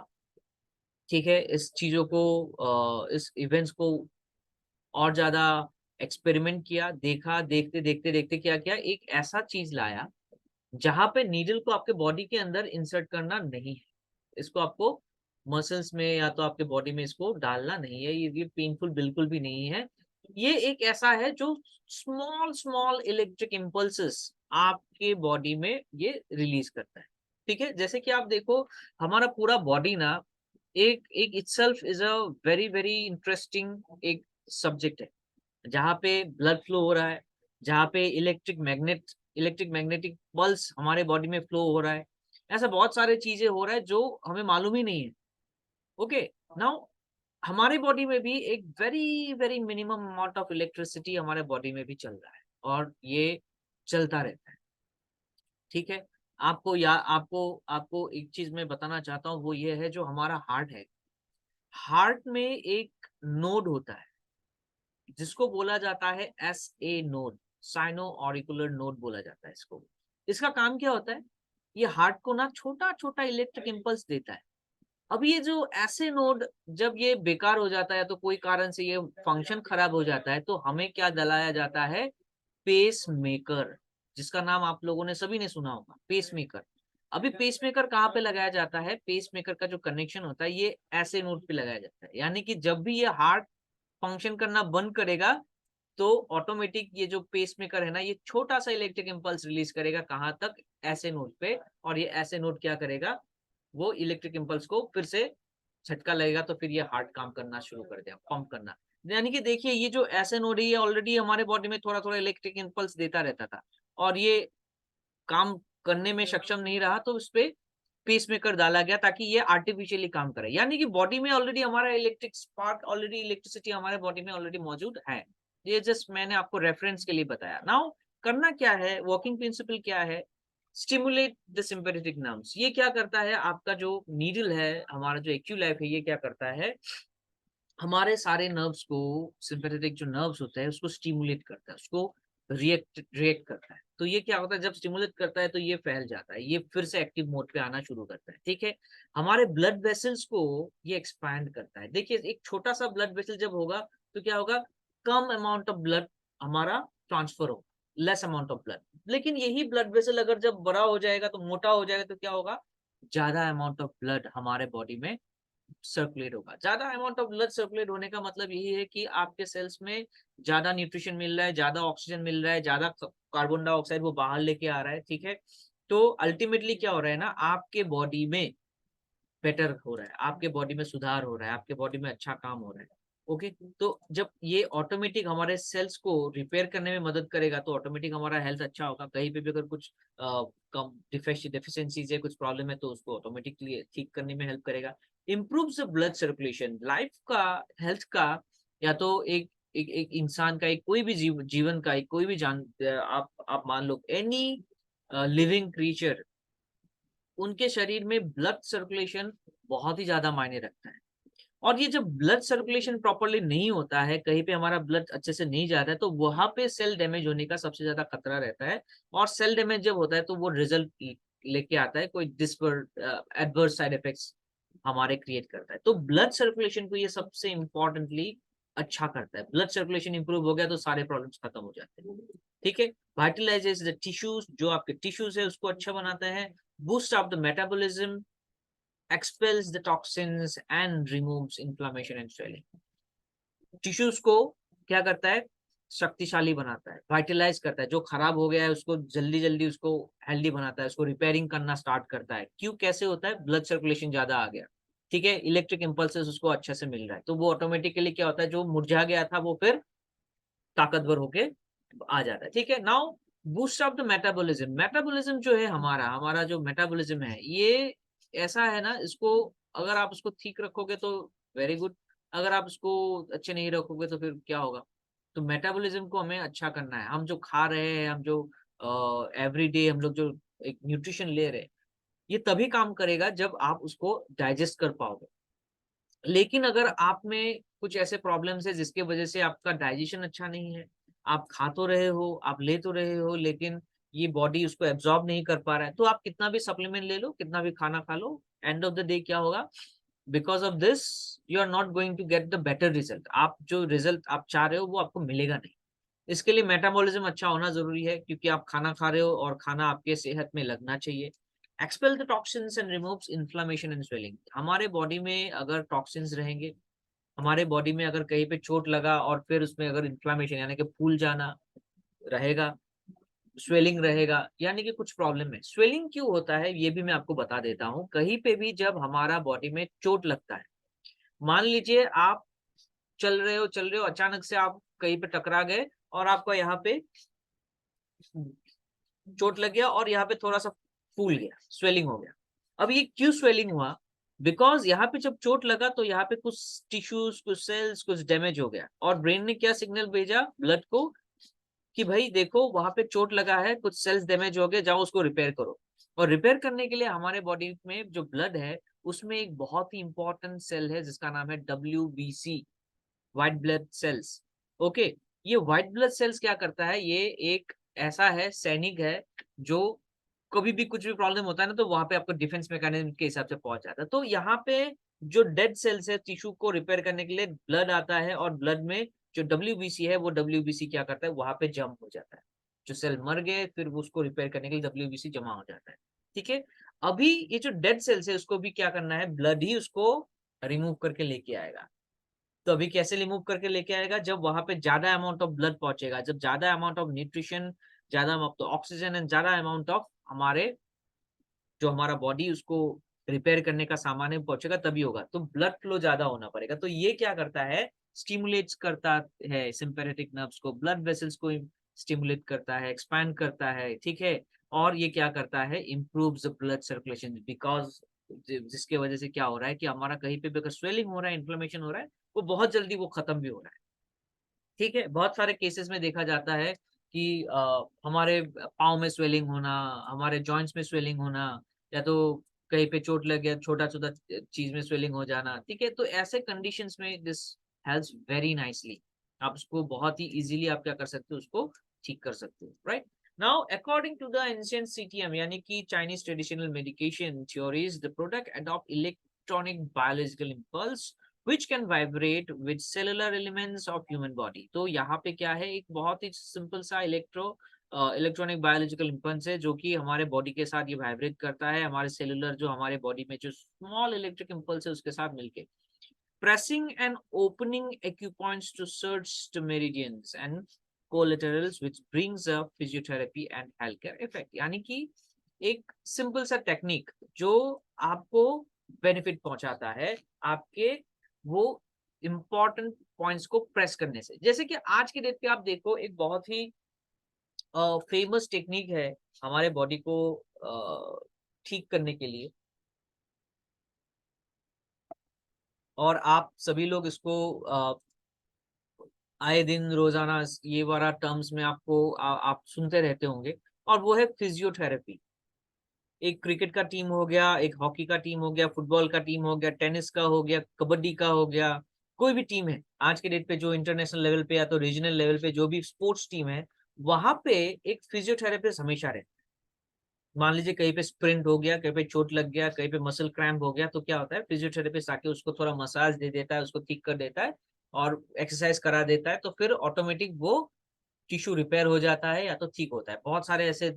ठीक है, इस चीजों को इस इवेंट्स को और ज्यादा एक्सपेरिमेंट किया, देखा, देखते देखते देखते क्या किया, एक ऐसा चीज लाया जहां पे नीडल को आपके बॉडी के अंदर इंसर्ट करना नहीं है। इसको आपको मसल्स में या तो आपके बॉडी में इसको डालना नहीं है, ये पेनफुल बिल्कुल भी नहीं है। ये एक ऐसा है जो स्मॉल स्मॉल इलेक्ट्रिक इम्पल्सेस आपके बॉडी में ये रिलीज करता है, ठीक है। जैसे कि आप देखो, हमारा पूरा बॉडी ना एक एक itself is a very very interesting एक सब्जेक्ट है, जहाँ पे ब्लड फ्लो हो रहा है, जहाँ पे इलेक्ट्रिक मैग्नेटिक पल्स हमारे बॉडी में फ्लो हो रहा है। ऐसा बहुत सारे चीजें हो रहा है जो हमें मालूम ही नहीं है। ओके। नाउ हमारे बॉडी में भी एक very very minimum amount of electricity हमारे बॉडी में भी चल रहा है और ये चलता रहता है, ठीक है। आपको आपको एक चीज मैं बताना चाहता हूँ, वो ये है, जो हमारा हार्ट है, हार्ट में एक नोड होता है जिसको बोला जाता है SA node, sino auricular node बोला जाता है इसको। इसका काम क्या होता है, ये हार्ट को ना छोटा छोटा इलेक्ट्रिक इम्पल्स देता है। अब ये जो ऐसे नोड जब ये बेकार हो जाता है, तो कोई कारण से ये फंक्शन खराब हो जाता है, तो हमें क्या दिलाया जाता है, पेस मेकर, जिसका नाम आप लोगों ने सभी ने सुना होगा, पेस मेकर। अभी पेस मेकर कहाँ पे लगाया जाता है, पेस मेकर का जो कनेक्शन होता है ये ऐसे नोड पे लगाया जाता है, यानी कि जब भी ये हार्ट फंक्शन करना बंद करेगा तो ऑटोमेटिक ये जो पेस मेकर है ना, ये छोटा सा इलेक्ट्रिक इंपल्स रिलीज करेगा, कहाँ तक, ऐसे नोड पे। और ये ऐसे नोड क्या करेगा, वो इलेक्ट्रिक इंपल्स को फिर से झटका लगेगा, तो फिर ये हार्ट काम करना शुरू कर देगा, पंप करना। यानी कि देखिए, ये जो ऐसे नोड है ये ऑलरेडी हमारे बॉडी में थोड़ा थोड़ा इलेक्ट्रिक इंपल्स देता रहता था, और ये काम करने में सक्षम नहीं रहा, तो उस पे पेसमेकर डाला गया ताकि ये आर्टिफिशियली काम करे। यानी कि बॉडी में ऑलरेडी हमारा इलेक्ट्रिक स्पार्क, ऑलरेडी इलेक्ट्रिसिटी हमारे बॉडी में ऑलरेडी मौजूद है। ये जस्ट मैंने आपको रेफरेंस के लिए बताया। नाउ करना क्या है, वर्किंग प्रिंसिपल क्या है, स्टिमुलेट द सिंपैथेटिक नर्व्स। ये क्या करता है, आपका जो नीडल है, हमारा जो एक्यूलाइफ है, ये क्या करता है, हमारे सारे नर्व्स को, सिंपैथेटिक जो नर्व्स होते हैं उसको स्टिमुलेट करता है, उसको रिएक्ट करता है। तो ये क्या होता है, जब स्टिमुलेट करता है तो ये फैल जाता है, ये फिर से एक्टिव मोड पे आना शुरू करता है, ठीक है। हमारे ब्लड वेसल्स को ये एक्सपैंड करता है। देखिए, एक छोटा सा ब्लड वेसल जब होगा तो क्या होगा, कम अमाउंट ऑफ ब्लड हमारा ट्रांसफर होगा, लेस अमाउंट ऑफ ब्लड। लेकिन यही ब्लड वेसल अगर जब बड़ा हो जाएगा, तो मोटा हो जाएगा, तो क्या होगा, ज्यादा अमाउंट ऑफ ब्लड हमारे बॉडी में सर्कुलेट होगा। ज्यादा अमाउंट ऑफ ब्लड सर्कुलेट होने का मतलब यही है कि आपके सेल्स में ज्यादा न्यूट्रिशन मिल रहा है, ज्यादा ऑक्सीजन मिल रहा है, ज्यादा कार्बन डाइऑक्साइड वो बाहर लेके आ रहा है, ठीक है। तो अल्टीमेटली क्या हो रहा है ना, आपके बॉडी में बेटर हो रहा है, आपके बॉडी में सुधार हो रहा है, आपके बॉडी में अच्छा काम हो रहा है। ओके। तो जब ये ऑटोमेटिक हमारे सेल्स को रिपेयर करने में मदद करेगा, तो ऑटोमेटिक हमारा हेल्थ अच्छा होगा। कहीं पे भी अगर कुछ कम डिफिशिएंसीज है, कुछ प्रॉब्लम है, तो उसको ऑटोमेटिकली ठीक करने में हेल्प करेगा। Improves the blood circulation, life का, हेल्थ का, या तो एक एक इंसान का, एक कोई भी जीवन का, एक कोई भी आप मान लो एनी लिविंग क्रीचर, उनके शरीर में ब्लड सर्कुलेशन बहुत ही ज्यादा मायने रखता है। और ये जब ब्लड सर्कुलेशन प्रॉपरली नहीं होता है, कहीं पे हमारा ब्लड अच्छे से नहीं जाता है, तो वहां पे सेल डैमेज होने का सबसे ज्यादा खतरा रहता है। और सेल डैमेज जब होता है तो वो रिजल्ट लेके आता है, कोई डिस्पर एडवर्स साइड इफेक्ट्स हमारे क्रिएट करता है। तो ब्लड सर्कुलेशन को ये सबसे इम्पोर्टेंटली अच्छा करता है। ब्लड सर्कुलेशन इंप्रूव हो गया तो सारे प्रॉब्लम्स खत्म हो जाते हैं। ठीक है। वाइटलाइजेस द टिश्यूज, जो आपके टिश्यूज है उसको अच्छा बनाता है। Boost up the metabolism, expels the toxins and removes inflammation and swelling. Tissues को क्या करता है, शक्तिशाली बनाता है, वाइटलाइज करता है। जो खराब हो गया है उसको जल्दी जल्दी उसको हेल्दी बनाता है, उसको रिपेयरिंग करना स्टार्ट करता है। क्यों, कैसे होता है, ब्लड सर्कुलेशन ज्यादा आ गया, ठीक है, इलेक्ट्रिक इंपल्सेस उसको अच्छे से मिल रहा है, तो वो ऑटोमेटिकली क्या होता है, जो मुरझा गया था वो फिर ताकतवर होके आ जाता है। ठीक है। Now boost up the metabolism. Metabolism जो है हमारा हमारा जो मेटाबॉलिज्म है, ये ऐसा है ना, इसको अगर आप उसको ठीक रखोगे तो वेरी गुड, अगर आप उसको अच्छे नहीं रखोगे तो फिर क्या होगा। तो मेटाबॉलिज्म को हमें अच्छा करना है। हम जो खा रहे हैं, हम जो एवरी डे हम लोग जो एक न्यूट्रिशन ले रहे हैं, ये तभी काम करेगा जब आप उसको डाइजेस्ट कर पाओगे। लेकिन अगर आप में कुछ ऐसे प्रॉब्लम्स है जिसके वजह से आपका डाइजेशन अच्छा नहीं है, आप खा तो रहे हो, आप ले तो रहे हो, लेकिन ये बॉडी उसको एब्जॉर्ब नहीं कर पा रहा है, तो आप कितना भी सप्लीमेंट ले लो, कितना भी खाना खा लो, एंड ऑफ द डे क्या होगा, because of this you are not going to get the better result. आप जो रिजल्ट आप चाह रहे हो वो आपको मिलेगा नहीं। इसके लिए मेटाबॉलिज्म अच्छा होना जरूरी है, क्योंकि आप खाना खा रहे हो और खाना आपके सेहत में लगना चाहिए। Expel the toxins and removes inflammation and swelling. हमारे बॉडी में अगर टॉक्सिन्स रहेंगे, हमारे बॉडी में अगर कहीं पे चोट लगा और फिर उसमें अगर इन्फ्लेमेशन यानी कि फूल जाना रहेगा, स्वेलिंग रहेगा, यानी कि कुछ प्रॉब्लम है। स्वेलिंग क्यों होता है ये भी मैं आपको बता देता हूँ। कहीं पे भी जब हमारा बॉडी में चोट लगता है, मान लीजिए आप चल रहे हो, अचानक से आप कहीं पे टकरा गए और आपका यहाँ पे चोट लग गया और यहाँ पे थोड़ा सा फूल गया, स्वेलिंग हो गया। अब ये क्यों स्वेलिंग हुआ, बिकॉज यहाँ पे जब चोट लगा तो यहाँ पे कुछ टिश्यूज, कुछ सेल्स, कुछ डैमेज हो गया, और ब्रेन ने क्या सिग्नल भेजा ब्लड को कि भाई देखो वहां पे चोट लगा है, कुछ सेल्स डैमेज हो गए, जाओ उसको रिपेयर करो। और रिपेयर करने के लिए हमारे बॉडी में जो ब्लड है उसमें एक बहुत ही इंपॉर्टेंट सेल है जिसका नाम है WBC, white blood cells. Okay. ये व्हाइट ब्लड सेल्स क्या करता है, ये एक ऐसा है, सैनिक है, जो कभी भी कुछ भी प्रॉब्लम होता है ना तो वहां पे आपको डिफेंस मैकेनिज्म के हिसाब से पहुंच जाता है। तो यहाँ पे जो डेड सेल्स है, टिश्यू को रिपेयर करने के लिए ब्लड आता है, और ब्लड में जो WBC है वो WBC क्या करता है, वहां पे जम हो जाता है। जो सेल मर गए फिर उसको रिपेयर करने के लिए WBC जमा हो जाता है। ठीक है। अभी ये जो डेड सेल्स है उसको भी क्या करना है, ब्लड ही उसको रिमूव करके लेके आएगा। तो अभी कैसे रिमूव करके लेके आएगा, जब वहां पे ज्यादा अमाउंट ऑफ ब्लड पहुंचेगा, जब ज्यादा अमाउंट ऑफ न्यूट्रिशन, ज्यादा अमाउंट ऑफ ऑक्सीजन एंड ज्यादा अमाउंट ऑफ हमारे जो हमारा बॉडी उसको रिपेयर करने का सामान है पहुंचेगा, तभी होगा। तो ब्लड फ्लो ज्यादा होना पड़ेगा। तो ये क्या करता है, स्टिमुलेट्स करता है सिंपैथेटिक नर्व्स को, ब्लड वेसल्स को स्टिमुलेट करता है, एक्सपैंड करता है। ठीक है। और ये क्या करता है, improves the blood circulation, because जिसके वजह से क्या हो रहा है कि हमारा कहीं पे भी अगर स्वेलिंग हो रहा है, इन्फ्लेमेशन हो रहा है, वो बहुत जल्दी वो खत्म भी हो रहा है। ठीक है। बहुत सारे केसेस में देखा जाता है कि हमारे पाँव में स्वेलिंग होना, हमारे जॉइंट्स में स्वेलिंग होना, या तो कहीं पे चोट लग गया, छोटा छोटा चीज में स्वेलिंग हो जाना। ठीक है। तो ऐसे कंडीशंस में दिस हेल्प्स वेरी नाइसली। आप उसको बहुत ही इजीली आप क्या कर सकते हो, उसको ठीक कर सकते हो। Right. Now according to the ancient CTM यानी कि Chinese traditional medication theories, the product adopt electronic biological impulse which can vibrate with cellular elements of human body। तो यहाँ पे क्या है, एक बहुत ही सिंपल सा इलेक्ट्रॉनिक बायोलॉजिकल इम्पल्स है जो कि हमारे बॉडी के साथ ये वाइब्रेट करता है, हमारे सेलुलर जो हमारे बॉडी में जो स्मॉल इलेक्ट्रिक इम्पल्स है उसके साथ मिलके। pressing and opening acupoints to search the meridians and collaterals which brings a physiotherapy and healthcare effect। यानी कि एक सिंपल सा टेक्निक जो आपको बेनिफिट पहुंचाता है आपके वो इंपॉर्टेंट पॉइंट्स को प्रेस करने से। जैसे कि आज के डेट पे आप देखो, एक बहुत ही फेमस टेक्निक है हमारे बॉडी को ठीक करने के लिए, और आप सभी लोग इसको आए दिन रोजाना ये वाला टर्म्स में आपको आप सुनते रहते होंगे, और वो है फिजियोथेरेपी। एक क्रिकेट का टीम हो गया, एक हॉकी का टीम हो गया, फुटबॉल का टीम हो गया, टेनिस का हो गया, कबड्डी का हो गया, कोई भी टीम है आज के डेट पे जो इंटरनेशनल लेवल पे या तो रीजनल लेवल पे जो भी स्पोर्ट्स टीम है, वहां पे एक फिजियोथेरेपिस्ट हमेशा रहता है। मान लीजिए कहीं पे स्प्रिंट हो गया, कहीं पे चोट लग गया, कहीं पे मसल क्रैम्प हो गया, तो क्या होता है, फिजियोथेरेपिस्ट आके उसको थोड़ा मसाज दे देता है, उसको ठीक कर देता है और एक्सरसाइज करा देता है, तो फिर ऑटोमेटिक वो टिश्यू रिपेयर हो जाता है या तो ठीक होता है। बहुत सारे ऐसे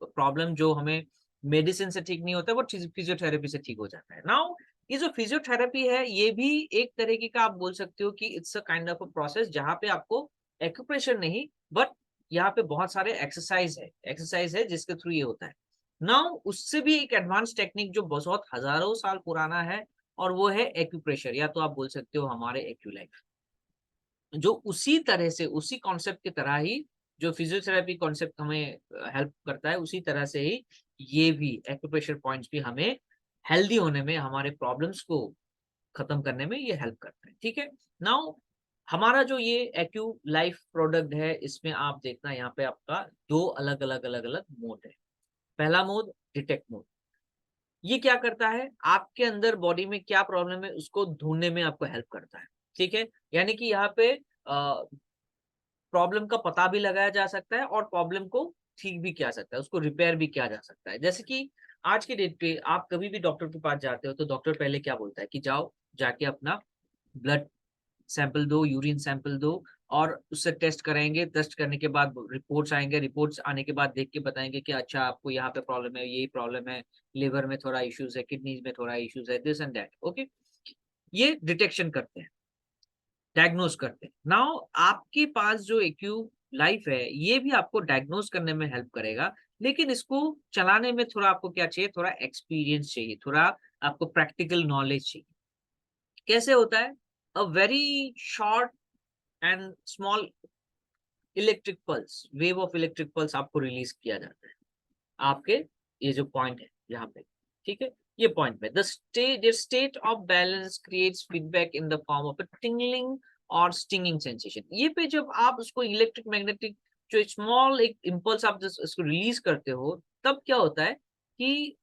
प्रॉब्लम जो हमें मेडिसिन से ठीक नहीं होता है, वो फिजियोथेरेपी से ठीक हो जाता है। नाउ ये जो फिजियोथेरेपी है, ये भी एक तरीके का आप बोल सकते हो कि it's a kind of a process, जहाँ पे आपको एक्यूप्रेशर नहीं, बट यहाँ पे बहुत सारे एक्सरसाइज है जिसके थ्रू ये होता है। नाउ उससे भी एक एडवांस टेक्निक जो बहुत हजारों साल पुराना है, और वो है एक्यूप्रेशर, या तो आप बोल सकते हो हमारे एक्यूलाइफ, जो उसी तरह से, उसी कॉन्सेप्ट की तरह ही, जो फिजियोथेरेपी कॉन्सेप्ट हमें हेल्प करता है, उसी तरह से ही ये भी एक्यूप्रेशर पॉइंट्स भी हमें हेल्दी होने में, हमारे प्रॉब्लम्स को खत्म करने में ये हेल्प करता है। ठीक है। नाउ हमारा जो ये एक्यू लाइफ प्रोडक्ट है, इसमें आप देखना यहाँ पे आपका दो अलग अलग मोड है। पहला मोड डिटेक्ट मोड, ये क्या करता है, आपके अंदर बॉडी में क्या प्रॉब्लम है उसको ढूंढने में आपको हेल्प करता है। ठीक है। यानी कि यहाँ पे प्रॉब्लम का पता भी लगाया जा सकता है और प्रॉब्लम को ठीक भी किया जा सकता है, उसको रिपेयर भी किया जा सकता है। जैसे कि आज के डेट पे आप कभी भी डॉक्टर के पास जाते हो, तो डॉक्टर पहले क्या बोलता है कि जाओ, जाके अपना ब्लड सैंपल दो, यूरिन सैंपल दो, और उससे टेस्ट कराएंगे। टेस्ट करने के बाद रिपोर्ट्स आएंगे, रिपोर्ट्स आने के बाद देख के बताएंगे कि अच्छा आपको यहाँ पे प्रॉब्लम है, यही प्रॉब्लम है, लिवर में थोड़ा इश्यूज है, किडनीज में थोड़ा इश्यूज है, दिस एंड दैट। ओके, ये डिटेक्शन करते हैं, डायग्नोज करते हैं। नाउ आपके पास जो एक्यू लाइफ है, ये भी आपको डायग्नोज करने में हेल्प करेगा, लेकिन इसको चलाने में थोड़ा आपको क्या चाहिए, थोड़ा एक्सपीरियंस चाहिए, थोड़ा आपको प्रैक्टिकल नॉलेज चाहिए। कैसे होता है, a very short and small electric pulse, wave of electric pulse आपको रिलीज किया जाता है आपके ये जो पॉइंट है यहाँ पे। ठीक है, ये पॉइंट पे the state of balance creates feedback in the form of a tingling और स्टिंगिंग सेंसेशन। ये पे जब आप उसको इलेक्ट्रिक मैग्नेटिक जो स्मॉल एक इम्पल्स आप इसको रिलीज करते हो, तब क्या होता है कि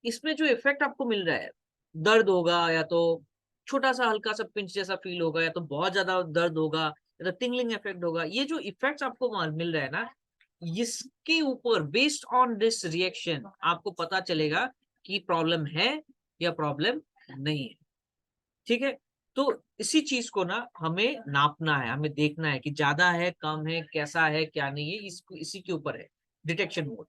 इसमें जो इफेक्ट आपको मिल रहा है, दर्द होगा, या तो छोटा सा हल्का सा पिंच जैसा फील होगा, या तो बहुत ज्यादा दर्द होगा, या तो टिंगलिंग इफेक्ट होगा, ये जो इफेक्ट्स आपको मिल रहा है ना, इसके ऊपर बेस्ड ऑन दिस रिएक्शन आपको पता चलेगा कि प्रॉब्लम है या प्रॉब्लम नहीं है। ठीक है। तो इसी चीज को ना हमें नापना है, हमें देखना है कि ज्यादा है, कम है, कैसा है, क्या नहीं है, इसको इसी के ऊपर है डिटेक्शन मोड।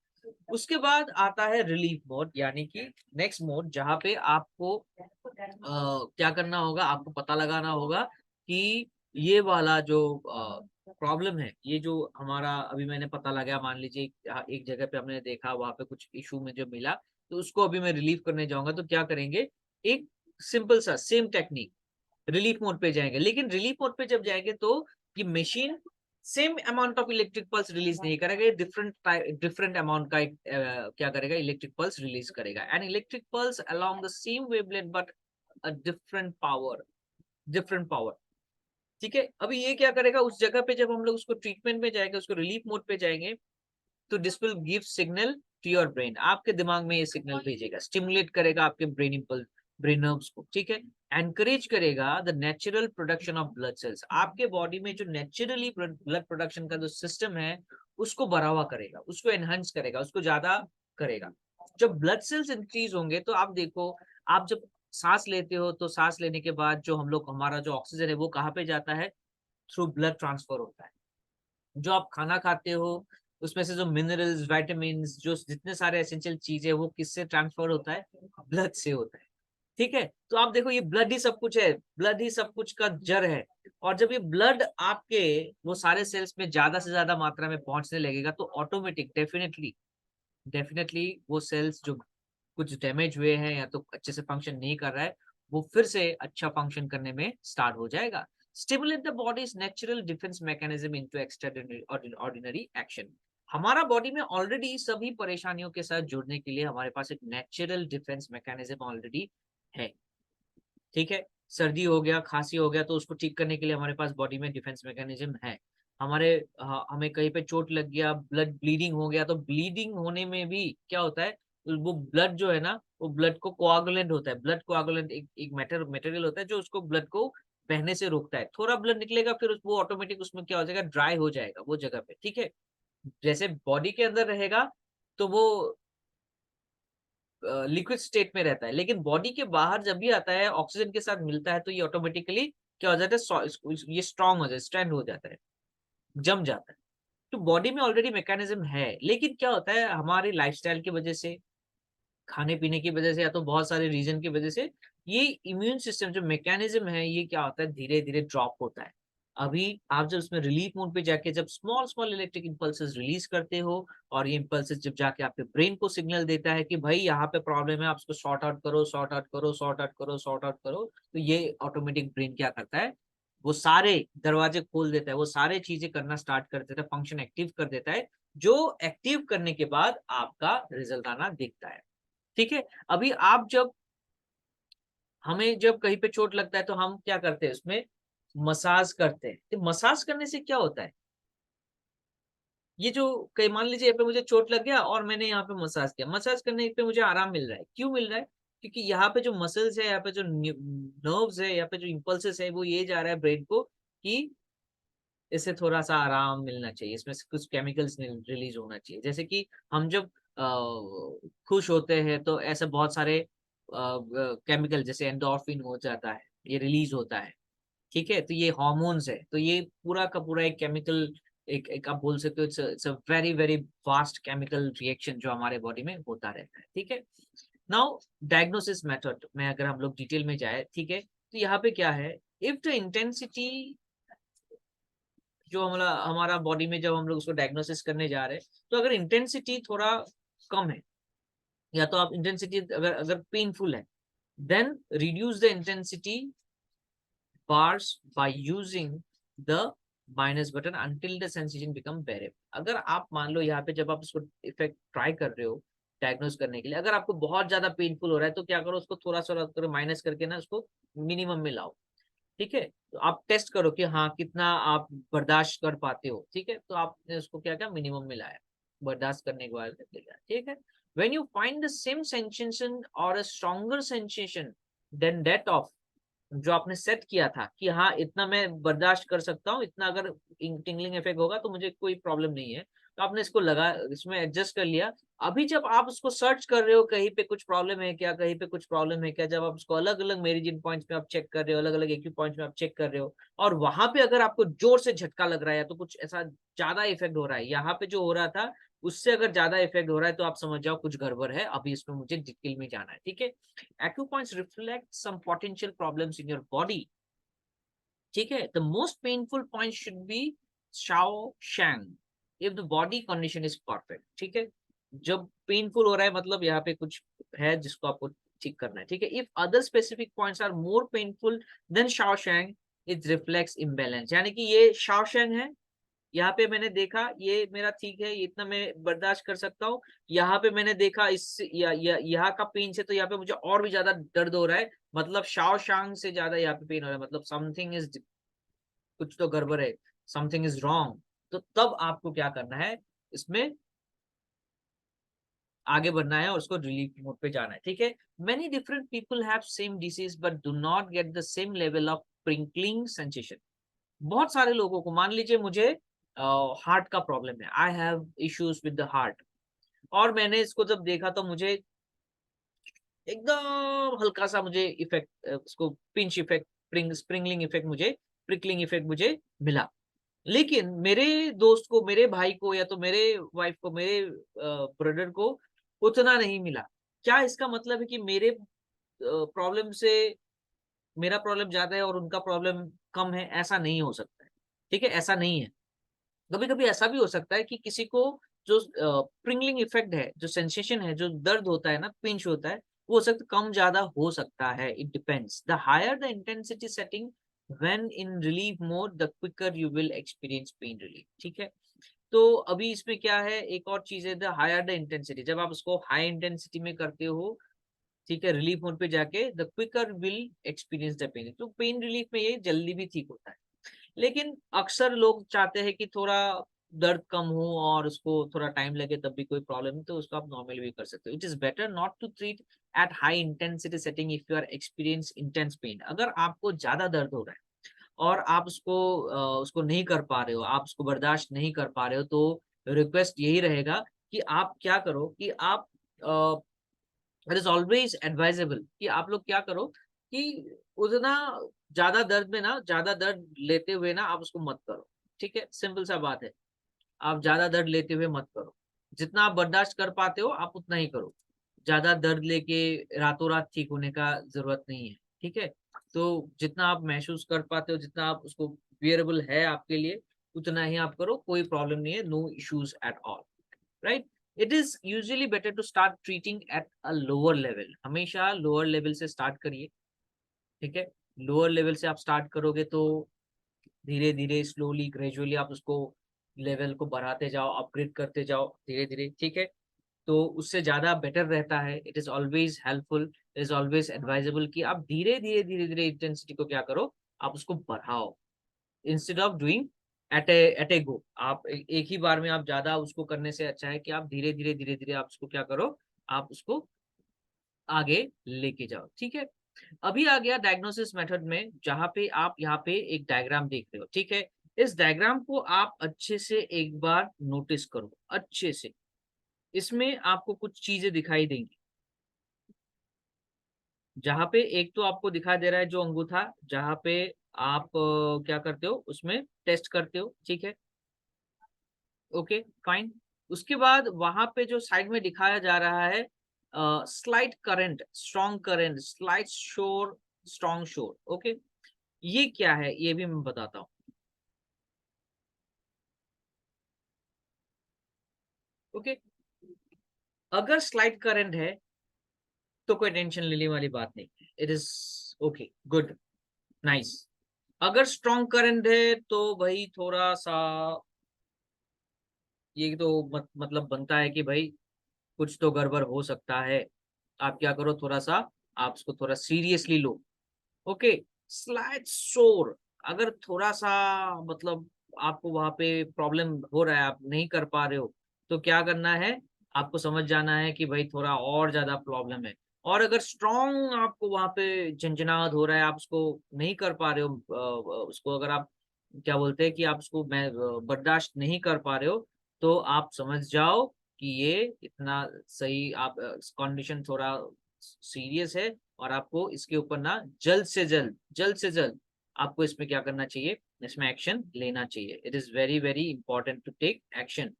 उसके बाद आता है रिलीफ मोड, यानी कि नेक्स्ट मोड, जहां पे आपको क्या करना होगा, आपको पता लगाना होगा कि ये वाला जो प्रॉब्लम है, ये जो हमारा अभी मैंने पता लगा, मान लीजिए एक जगह पे हमने देखा, वहां पे कुछ इशू में जो मिला, तो उसको अभी मैं रिलीव करने जाऊंगा, तो क्या करेंगे, एक सिंपल सा सेम टेक्निक, रिलीफ मोड पे जाएंगे। लेकिन रिलीफ मोड पे जब जाएंगे तो ये machine same amount of electric pulse release नहीं करेगा, ये डिफरेंट अमाउंट का क्या करेगा, इलेक्ट्रिक पल्स रिलीज करेगा। And electric pulse along the same wavelength but a different power. ठीक है। अभी ये क्या करेगा, उस जगह पे जब हम लोग उसको ट्रीटमेंट में जाएंगे, उसको रिलीफ मोड पे जाएंगे, तो this will give signal to your brain, आपके दिमाग में ये सिग्नल भेजेगा, स्टिमुलेट करेगा आपके ब्रेन नर्व्स को। ठीक है। एनकरेज करेगा the natural production of blood cells, आपके बॉडी में जो नेचुरली ब्लड प्रोडक्शन का जो सिस्टम है, उसको बढ़ावा करेगा, उसको एनहांस करेगा, उसको ज्यादा करेगा। जब ब्लड सेल्स इंक्रीज होंगे, तो आप देखो, आप जब सांस लेते हो, तो सांस लेने के बाद जो हम लोग, हमारा जो ऑक्सीजन है, वो कहाँ पे जाता है, थ्रू ब्लड ट्रांसफर होता है। जो आप खाना खाते हो, उसमें से जो मिनरल्स, विटामिन, जो जितने सारे एसेंशियल चीज है, वो किससे ट्रांसफर होता है, ब्लड से होता है। ठीक है। तो आप देखो, ये ब्लड ही सब कुछ है, ब्लड ही सब कुछ का जड़ है। और जब ये ब्लड आपके वो सारे सेल्स में ज्यादा से ज्यादा मात्रा में पहुंचने लगेगा, तो ऑटोमेटिक डेफिनेटली डेफिनेटली वो सेल्स जो कुछ डैमेज हुए हैं या तो अच्छे से फंक्शन नहीं कर रहा है, वो फिर से अच्छा फंक्शन करने में स्टार्ट हो जाएगा। Stimulate the bodies natural defence mechanism into extra ordinary action. हमारा बॉडी में ऑलरेडी सभी परेशानियों के साथ जुड़ने के लिए हमारे पास एक नेचुरल डिफेंस मैकेनिज्म ऑलरेडी है। ठीक है। सर्दी हो गया, खांसी हो गया, तो उसको ठीक करने के लिए हमारे पास बॉडी में डिफेंस मैकेनिज्म है। हमें कहीं पे चोट लग गया, ब्लड ब्लीडिंग हो गया, तो ब्लीडिंग होने में भी क्या होता है, वो ब्लड जो है ना, वो ब्लड को कोआगुलेंट होता है। ब्लड कोआगुलेंट एक मटेरियल होता है जो उसको ब्लड को बहने से रोकता है। थोड़ा ब्लड निकलेगा, फिर वो ऑटोमेटिक उसमें क्या हो जाएगा, ड्राई हो जाएगा वो जगह पे, ठीक है। जैसे बॉडी के अंदर रहेगा तो वो लिक्विड स्टेट में रहता है, लेकिन बॉडी के बाहर जब भी आता है, ऑक्सीजन के साथ मिलता है, तो ये ऑटोमेटिकली क्या हो जाता है, ये स्ट्रांग हो जाता है, स्ट्रेंथ हो जाता है, जम जाता है। तो बॉडी में ऑलरेडी मैकेनिज्म है, लेकिन क्या होता है, हमारी लाइफस्टाइल की वजह से, खाने पीने की वजह से, या तो बहुत सारे रीजन की वजह से, ये इम्यून सिस्टम जो मैकेनिज्म है, ये क्या होता है, धीरे धीरे ड्रॉप होता है। अभी आप जब उसमें रिलीफ मोड पे जाके जब small small electric impulses release करते हो, और ये इम्पल्सेस जब जाके आपके ब्रेन को सिग्नल देता है कि भाई यहाँ पे प्रॉब्लम है, आप उसको सॉर्ट आउट करो, सॉर्ट आउट करो, सॉर्ट आउट करो, सॉर्ट आउट करो, तो ये ऑटोमेटिक ब्रेन क्या करता है, वो सारे दरवाजे खोल देता है, वो सारे चीजें करना स्टार्ट कर देता है, फंक्शन एक्टिव कर देता है, जो एक्टिव करने के बाद आपका रिजल्ट आना दिखता है। ठीक है। अभी आप जब हमें जब कहीं पे चोट लगता है, तो हम क्या करते हैं, उसमें मसाज करते हैं। तो मसाज करने से क्या होता है, ये जो कई मान लीजिए यहाँ पे मुझे चोट लग गया और मैंने यहाँ पे मसाज किया, मसाज करने पे मुझे आराम मिल रहा है। क्यों मिल रहा है? क्योंकि यहाँ पे जो मसल्स है, यहाँ पे जो नर्व्स है, यहाँ पे जो इम्पल्सेस है, वो ये जा रहा है ब्रेन को कि इससे थोड़ा सा आराम मिलना चाहिए, इसमें से कुछ केमिकल्स रिलीज होना चाहिए। जैसे कि हम जब खुश होते हैं, तो ऐसे बहुत सारे केमिकल जैसे एंडोर्फिन हो जाता है, ये रिलीज होता है। ठीक है। तो ये हॉर्मोन्स है, तो ये पूरा का पूरा एक केमिकल, एक आप बोल सकते हो, it's a very very fast chemical reaction जो हमारे बॉडी में होता रहता है। ठीक है। नाउ डायग्नोसिस मेथड में अगर हम लोग डिटेल में जाए, ठीक है, तो यहाँ पे क्या है, इफ द इंटेंसिटी जो हमारा हमारा बॉडी में, जब हम लोग उसको डायग्नोसिस करने जा रहे हैं, तो अगर इंटेंसिटी थोड़ा कम है, या तो आप इंटेंसिटी अगर अगर पेनफुल है, then reduce the intensity bars by using the minus button until the sensation become bearable। अगर आप मान लो यहाँ पे जब आप उसको इफेक्ट ट्राई कर रहे हो डायग्नोस करने के लिए, अगर आपको बहुत ज्यादा पेनफुल हो रहा है, तो क्या करो, उसको थोड़ा सा माइनस करके ना उसको मिनिमम में लाओ। ठीक है। तो आप टेस्ट करो कि हाँ कितना आप बर्दाश्त कर पाते हो। ठीक है। तो आपने उसको क्या क्या मिनिमम में लाया, बर्दाश्त करने के बाद लेके गया। ठीक है। When you find the same sensation और a stronger sensation then that of जो आपने सेट किया था कि हाँ इतना मैं बर्दाश्त कर सकता हूँ, इतना अगर टिंगलिंग इफेक्ट होगा तो मुझे कोई प्रॉब्लम नहीं है, तो आपने इसको लगा, इसमें एडजस्ट कर लिया। अभी जब आप उसको सर्च कर रहे हो, कहीं पे कुछ प्रॉब्लम है क्या, कहीं पे कुछ प्रॉब्लम है क्या, जब आप उसको अलग अलग मेरिजियन पॉइंट्स पे आप चेक कर रहे हो, अलग अलग एक्यू पॉइंट्स में आप चेक कर रहे हो, और वहां पे अगर आपको जोर से झटका लग रहा है, या तो कुछ ऐसा ज्यादा इफेक्ट हो रहा है, यहाँ पे जो हो रहा था उससे अगर ज्यादा इफेक्ट हो रहा है, तो आप समझ जाओ कुछ गड़बड़ है, अभी इसमें मुझे डिटेल में जाना है। ठीक है। acupoints reflect some potential problems in your body। ठीक है। The most painful point should be Shao शैंग if the body condition is perfect. ठीक है। जब पेनफुल हो रहा है, मतलब यहाँ पे कुछ है जिसको आपको ठीक करना है। ठीक है। If other specific points are more painful than Shao Shang, it reflects imbalance. यानी कि ये शाओ शैंग है, यहाँ पे मैंने देखा ये मेरा ठीक है, ये इतना मैं बर्दाश्त कर सकता हूँ। यहाँ पे मैंने देखा इस यहाँ का पेन से तो यहाँ पे मुझे और भी ज्यादा दर्द हो रहा है, मतलब शाओ शांग से ज्यादा यहाँ पे पेन हो रहा है, मतलब समथिंग इज, कुछ तो गड़बड़ है, समथिंग इज रॉन्ग। तो तब आपको क्या करना है, इसमें आगे बढ़ना है और उसको रिलीफ मोड पे जाना है। ठीक है। Many different people have same disease but do not get the same level of prickling sensation. बहुत सारे लोगों को, मान लीजिए मुझे हार्ट का प्रॉब्लम है, I have issues with the heart, और मैंने इसको जब देखा तो मुझे एकदम हल्का सा मुझे इफेक्ट, उसको पिंच इफेक्ट, स्प्रिंगलिंग इफेक्ट मुझे, प्रिकलिंग इफेक्ट मुझे मिला। लेकिन मेरे दोस्त को, मेरे भाई को, या तो मेरे वाइफ को, मेरे ब्रदर को उतना नहीं मिला। क्या इसका मतलब है कि मेरे प्रॉब्लम से मेरा प्रॉब्लम ज्यादा है और उनका प्रॉब्लम कम है? ऐसा नहीं हो सकता है। ठीक है। ऐसा नहीं है। कभी कभी ऐसा भी हो सकता है कि किसी को जो प्रिंगलिंग इफेक्ट है, जो सेंसेशन है, जो दर्द होता है ना, पिंच होता है, वो हो सकता कम ज्यादा हो सकता है। It depends, the higher the intensity setting when in relief mode the quicker you will experience pain relief. ठीक है। तो अभी इसमें क्या है, एक और चीज है, द हायर द इंटेंसिटी, जब आप उसको हाई इंटेंसिटी में करते हो, ठीक है, रिलीफ मोड पे जाके the quicker will experience the pain. तो पेन रिलीफ में ये जल्दी भी ठीक होता है, लेकिन अक्सर लोग चाहते हैं कि थोड़ा दर्द कम हो और उसको थोड़ा टाइम लगे तब भी कोई प्रॉब्लम नहीं, तो उसको आप नॉर्मल भी कर सकते हो। It is better not to treat at high intensity setting if you are experience intense pain. अगर आपको ज्यादा दर्द हो रहा है और आप उसको नहीं कर पा रहे हो, आप उसको बर्दाश्त नहीं कर पा रहे हो, तो रिक्वेस्ट यही रहेगा कि आप क्या करो कि आप इट इज ऑलवेज एडवाइजेबल कि आप लोग क्या करो कि उतना ज्यादा दर्द में ना, ज्यादा दर्द लेते हुए ना आप उसको मत करो। ठीक है, सिंपल सा बात है, आप ज्यादा दर्द लेते हुए मत करो। जितना आप बर्दाश्त कर पाते हो आप उतना ही करो। ज्यादा दर्द लेके रातों रात ठीक होने का जरूरत नहीं है। ठीक है, तो जितना आप महसूस कर पाते हो, जितना आप उसको बियरेबल है आपके लिए, उतना ही आप करो, कोई प्रॉब्लम नहीं है, no issues at all, right. It is usually better to start treating at a lower level. हमेशा लोअर लेवल से स्टार्ट करिए। ठीक है, लोअर लेवल से आप स्टार्ट करोगे तो धीरे धीरे स्लोली ग्रेजुअली आप उसको लेवल को बढ़ाते जाओ, अपग्रेड करते जाओ धीरे धीरे। ठीक है, तो उससे ज्यादा बेटर रहता है। It is always helpful, it is always advisable कि आप धीरे धीरे इंटेंसिटी को क्या करो, आप उसको बढ़ाओ, इंस्टेड ऑफ डूइंग एट ए गो। आप एक ही बार में आप ज्यादा उसको करने से अच्छा है कि आप धीरे धीरे आप उसको क्या करो, आप उसको आगे लेके जाओ। ठीक है, अभी आ गया डायग्नोसिस मेथड में, जहां पे आप यहाँ पे एक डायग्राम देख रहे हो। ठीक है, इस डायग्राम को आप अच्छे से एक बार नोटिस करो, अच्छे से। इसमें आपको कुछ चीजें दिखाई देंगी, जहां पे एक तो आपको दिखाई दे रहा है जो अंगूठा, जहां पे आप क्या करते हो, उसमें टेस्ट करते हो। ठीक है, ओके फाइन। उसके बाद वहां पे जो साइड में दिखाया जा रहा है slight current, strong current, slight शोर, स्ट्रॉन्ग शोर। ओके, ये क्या है ये भी मैं बताता हूँ। ओके, अगर स्लाइट करंट है तो कोई टेंशन लेने वाली बात नहीं, it is okay, good, nice. अगर स्ट्रॉन्ग करंट है तो भाई थोड़ा सा ये तो मतलब बनता है कि भाई कुछ तो गड़बड़ हो सकता है। आप क्या करो, थोड़ा सा आप उसको थोड़ा सीरियसली लो। ओके, स्लाइट शोर, अगर थोड़ा सा मतलब आपको वहां पे प्रॉब्लम हो रहा है, आप नहीं कर पा रहे हो, तो क्या करना है, आपको समझ जाना है कि भाई थोड़ा और ज्यादा प्रॉब्लम है। और अगर स्ट्रॉन्ग आपको वहां पे झंझनाहट हो रहा है, आप उसको नहीं कर पा रहे हो, उसको अगर आप क्या बोलते हैं कि आप उसको मैं बर्दाश्त नहीं कर पा रहे हो, तो आप समझ जाओ कि ये इतना सही, आप कंडीशन थोड़ा सीरियस है, और आपको इसके ऊपर ना जल्द से जल्द आपको इसमें क्या करना चाहिए, इसमें एक्शन लेना चाहिए। It is very very important to take action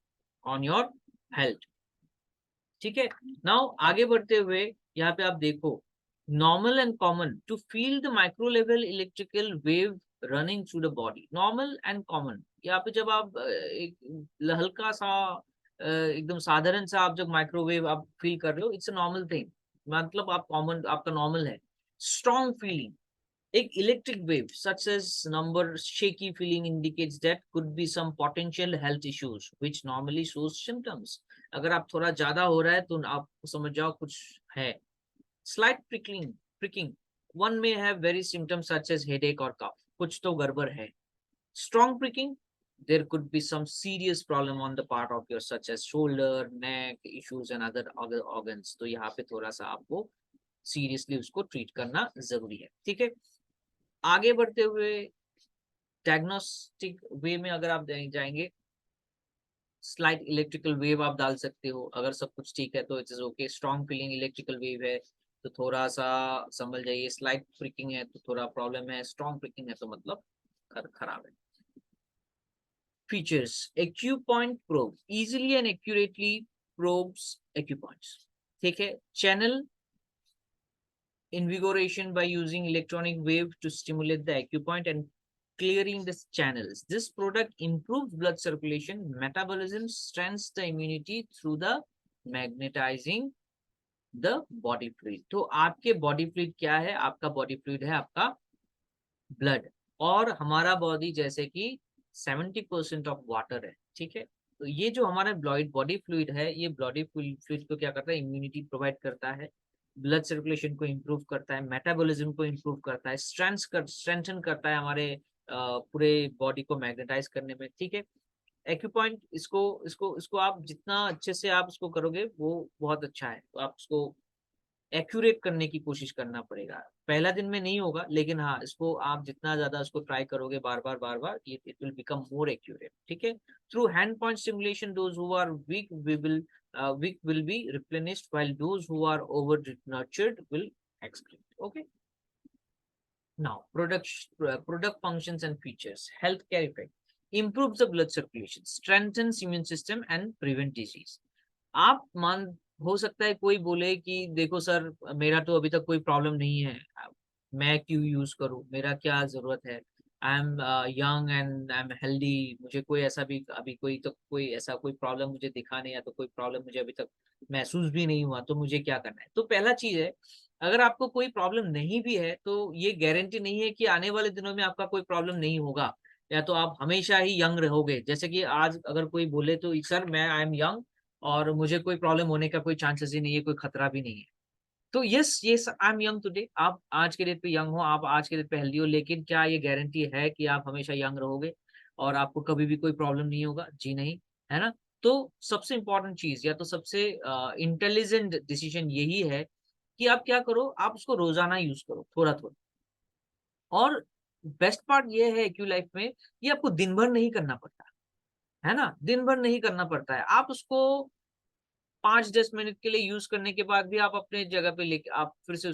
on your health. ठीक है, नाउ आगे बढ़ते हुए यहाँ पे आप देखो, normal and common to feel the micro level electrical wave running through the body. Normal and common, यहाँ पे जब आप एक हल्का सा एकदम साधारण सा आप जब माइक्रोवेव आप फील कर रहे हो, इट्स अ नॉर्मल थिंग, मतलब आप कॉमन, आपका नॉर्मल है। स्ट्रॉन्ग फीलिंग, एक electric wave such as number shaky feeling indicates that could be some potential health issues which normally shows symptoms। अगर आप थोड़ा ज्यादा हो रहा है तो आप समझ जाओ कुछ है। slight pricking, one may have very symptoms such as headache or cough, कुछ तो गड़बड़ है। strong pricking, there could be some serious problem on the part of your such as shoulder, neck issues and other organs। तो यहाँ पे थोड़ा सा आपको सीरियसली उसको ट्रीट करना जरूरी है। ठीक है, आगे बढ़ते हुए डायग्नोस्टिक वे में अगर आप जाएंगे, स्लाइट इलेक्ट्रिकल वेव आप डाल सकते हो। अगर सब कुछ ठीक है तो it is okay. Strong feeling electrical wave है तो थोड़ा सा समझ जाइए, स्लाइट फ्रिकिंग है तो थोड़ा प्रॉब्लम है, स्ट्रॉन्ग फ्रिकिंग है तो मतलब खराब है। Features, acupoint probe easily and accurately probes acupoints. ठीक है, channel invigoration by using electronic wave to stimulate the acupoint and clearing the channels. This product improves blood circulation, metabolism, strengthens the immunity through the magnetizing the body fluid। तो आपके बॉडी फ्लूइड क्या है, आपका बॉडी फ्लूइड है आपका ब्लड। और हमारा बॉडी जैसे कि 70% ऑफ वाटर है। ठीक है, तो ये जो हमारा बॉडी फ्लूइड है, ये बॉडी फ्लूइड को क्या करता है, इम्यूनिटी प्रोवाइड करता है। ब्लड सर्कुलेशन को इम्प्रूव करता है, मेटाबॉलिज्म को इम्प्रूव करता है, स्ट्रेंथन करता है हमारे पूरे बॉडी को मैग्नेटाइज करने में, ठीक है। एक्यूपॉइंट इसको इसको इसको आप जितना अच्छे से आप इसको करोगे वो बहुत अच्छा है। तो आप इसको एक्यूरेट करने की कोशिश करना पड़ेगा। पहला दिन में नहीं होगा, लेकिन हाँ, इसको आप जितना ज्यादा इसको ट्राई करोगे बार बार it will become more accurate, ठीक है। Through hand point stimulation those who are weak weak will be replenished while those who are over nurtured will excrete, okay. Now product functions and features. Healthcare effect improves the blood circulation, strengthens immune system and prevent disease. आप मान हो सकता है कोई बोले कि देखो सर, मेरा तो अभी तक कोई प्रॉब्लम नहीं है, मैं क्यों यूज करूं, मेरा क्या जरूरत है, I am young and I am healthy, मुझे कोई ऐसा भी अभी कोई ऐसा कोई प्रॉब्लम मुझे दिखा नहीं, या तो कोई प्रॉब्लम मुझे अभी तक महसूस भी नहीं हुआ, तो मुझे क्या करना है। तो पहला चीज है, अगर आपको कोई प्रॉब्लम नहीं भी है तो ये गारंटी नहीं है कि आने वाले दिनों में आपका कोई प्रॉब्लम नहीं होगा, या तो आप हमेशा ही यंग रहोगे। जैसे कि आज अगर कोई बोले तो सर मैं आई एम यंग और मुझे कोई प्रॉब्लम होने का कोई चांसेस ही नहीं है, कोई खतरा भी नहीं है, तो yes yes I am young today, आप आज के डेट पे यंग हो, आप आज के डेट पे हेल्दी हो, लेकिन क्या ये गारंटी है कि आप हमेशा यंग रहोगे और आपको कभी भी कोई प्रॉब्लम नहीं होगा? जी नहीं, है ना। तो सबसे इंपॉर्टेंट चीज या तो सबसे इंटेलिजेंट डिसीजन यही है कि आप क्या करो, आप उसको रोजाना यूज करो थोड़ा थोड़ा। और बेस्ट पार्ट ये है क्यू लाइफ में, ये आपको दिन भर नहीं करना पड़ता, है ना, दिन भर नहीं करना पड़ता है। आप उसको 5-10 मिनट के लिए यूज करने के बाद भी आप अपने जगह पे लेके आप फिर से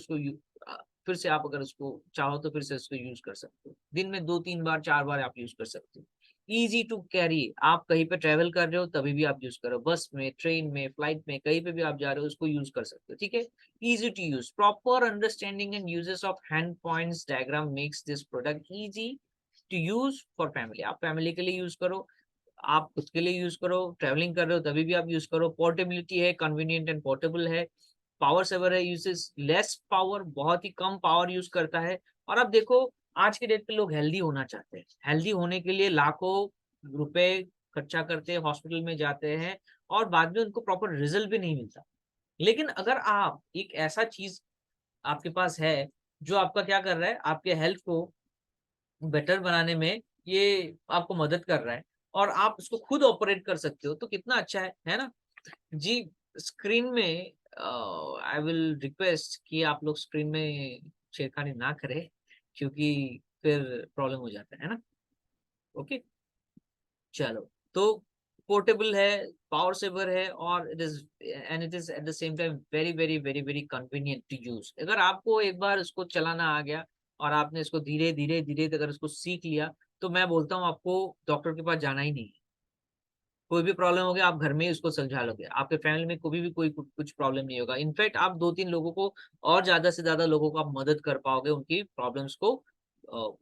फिर से आप अगर उसको चाहो तो फिर से उसको यूज कर सकते हो। दिन में 2-3 बार 4 बार आप यूज कर सकते हो। इजी टू कैरी, आप कहीं पे ट्रेवल कर रहे हो तभी भी आप यूज करो, बस में, ट्रेन में, फ्लाइट में, कहीं पे भी आप जा रहे हो उसको यूज कर सकते हो, ठीक है। Easy to use, proper understanding and uses of hand points diagram makes this product easy to use for family. आप फैमिली के लिए यूज करो, आप खुद के लिए यूज करो, ट्रैवलिंग कर रहे हो तभी भी आप यूज करो, पोर्टेबिलिटी है, कन्वीनियंट एंड पोर्टेबल है, पावर सेवर है, यूजेस लेस पावर, बहुत ही कम पावर यूज करता है। और अब देखो, आज के डेट पे लोग हेल्दी होना चाहते हैं, हेल्दी होने के लिए लाखों रुपए खर्चा करते हैं, हॉस्पिटल में जाते हैं और बाद में उनको प्रॉपर रिजल्ट भी नहीं मिलता। लेकिन अगर आप एक ऐसा चीज आपके पास है जो आपका क्या कर रहा है, आपके हेल्थ को बेटर बनाने में ये आपको मदद कर रहा है और आप उसको खुद ऑपरेट कर सकते हो, तो कितना अच्छा है ना। जी, स्क्रीन में आई विल रिक्वेस्ट कि आप लोग स्क्रीन में छेड़खानी ना करें, क्योंकि फिर प्रॉब्लम हो जाता है ना। ओके, चलो। तो पोर्टेबल है, पावर सेवर है, और it is at the same time very very very very convenient to use. अगर आपको एक बार इसको चलाना आ गया और आपने इसको धीरे धीरे धीरे अगर इसको सीख लिया, तो मैं बोलता हूँ आपको डॉक्टर के पास जाना ही नहीं है। कोई भी प्रॉब्लम हो गया आप घर में ही उसको सुलझा लोगे, आपके फैमिली में कभी भी कोई कुछ प्रॉब्लम नहीं होगा। इनफैक्ट आप 2-3 लोगों को और ज्यादा से ज्यादा लोगों को आप मदद कर पाओगे उनकी प्रॉब्लम्स को,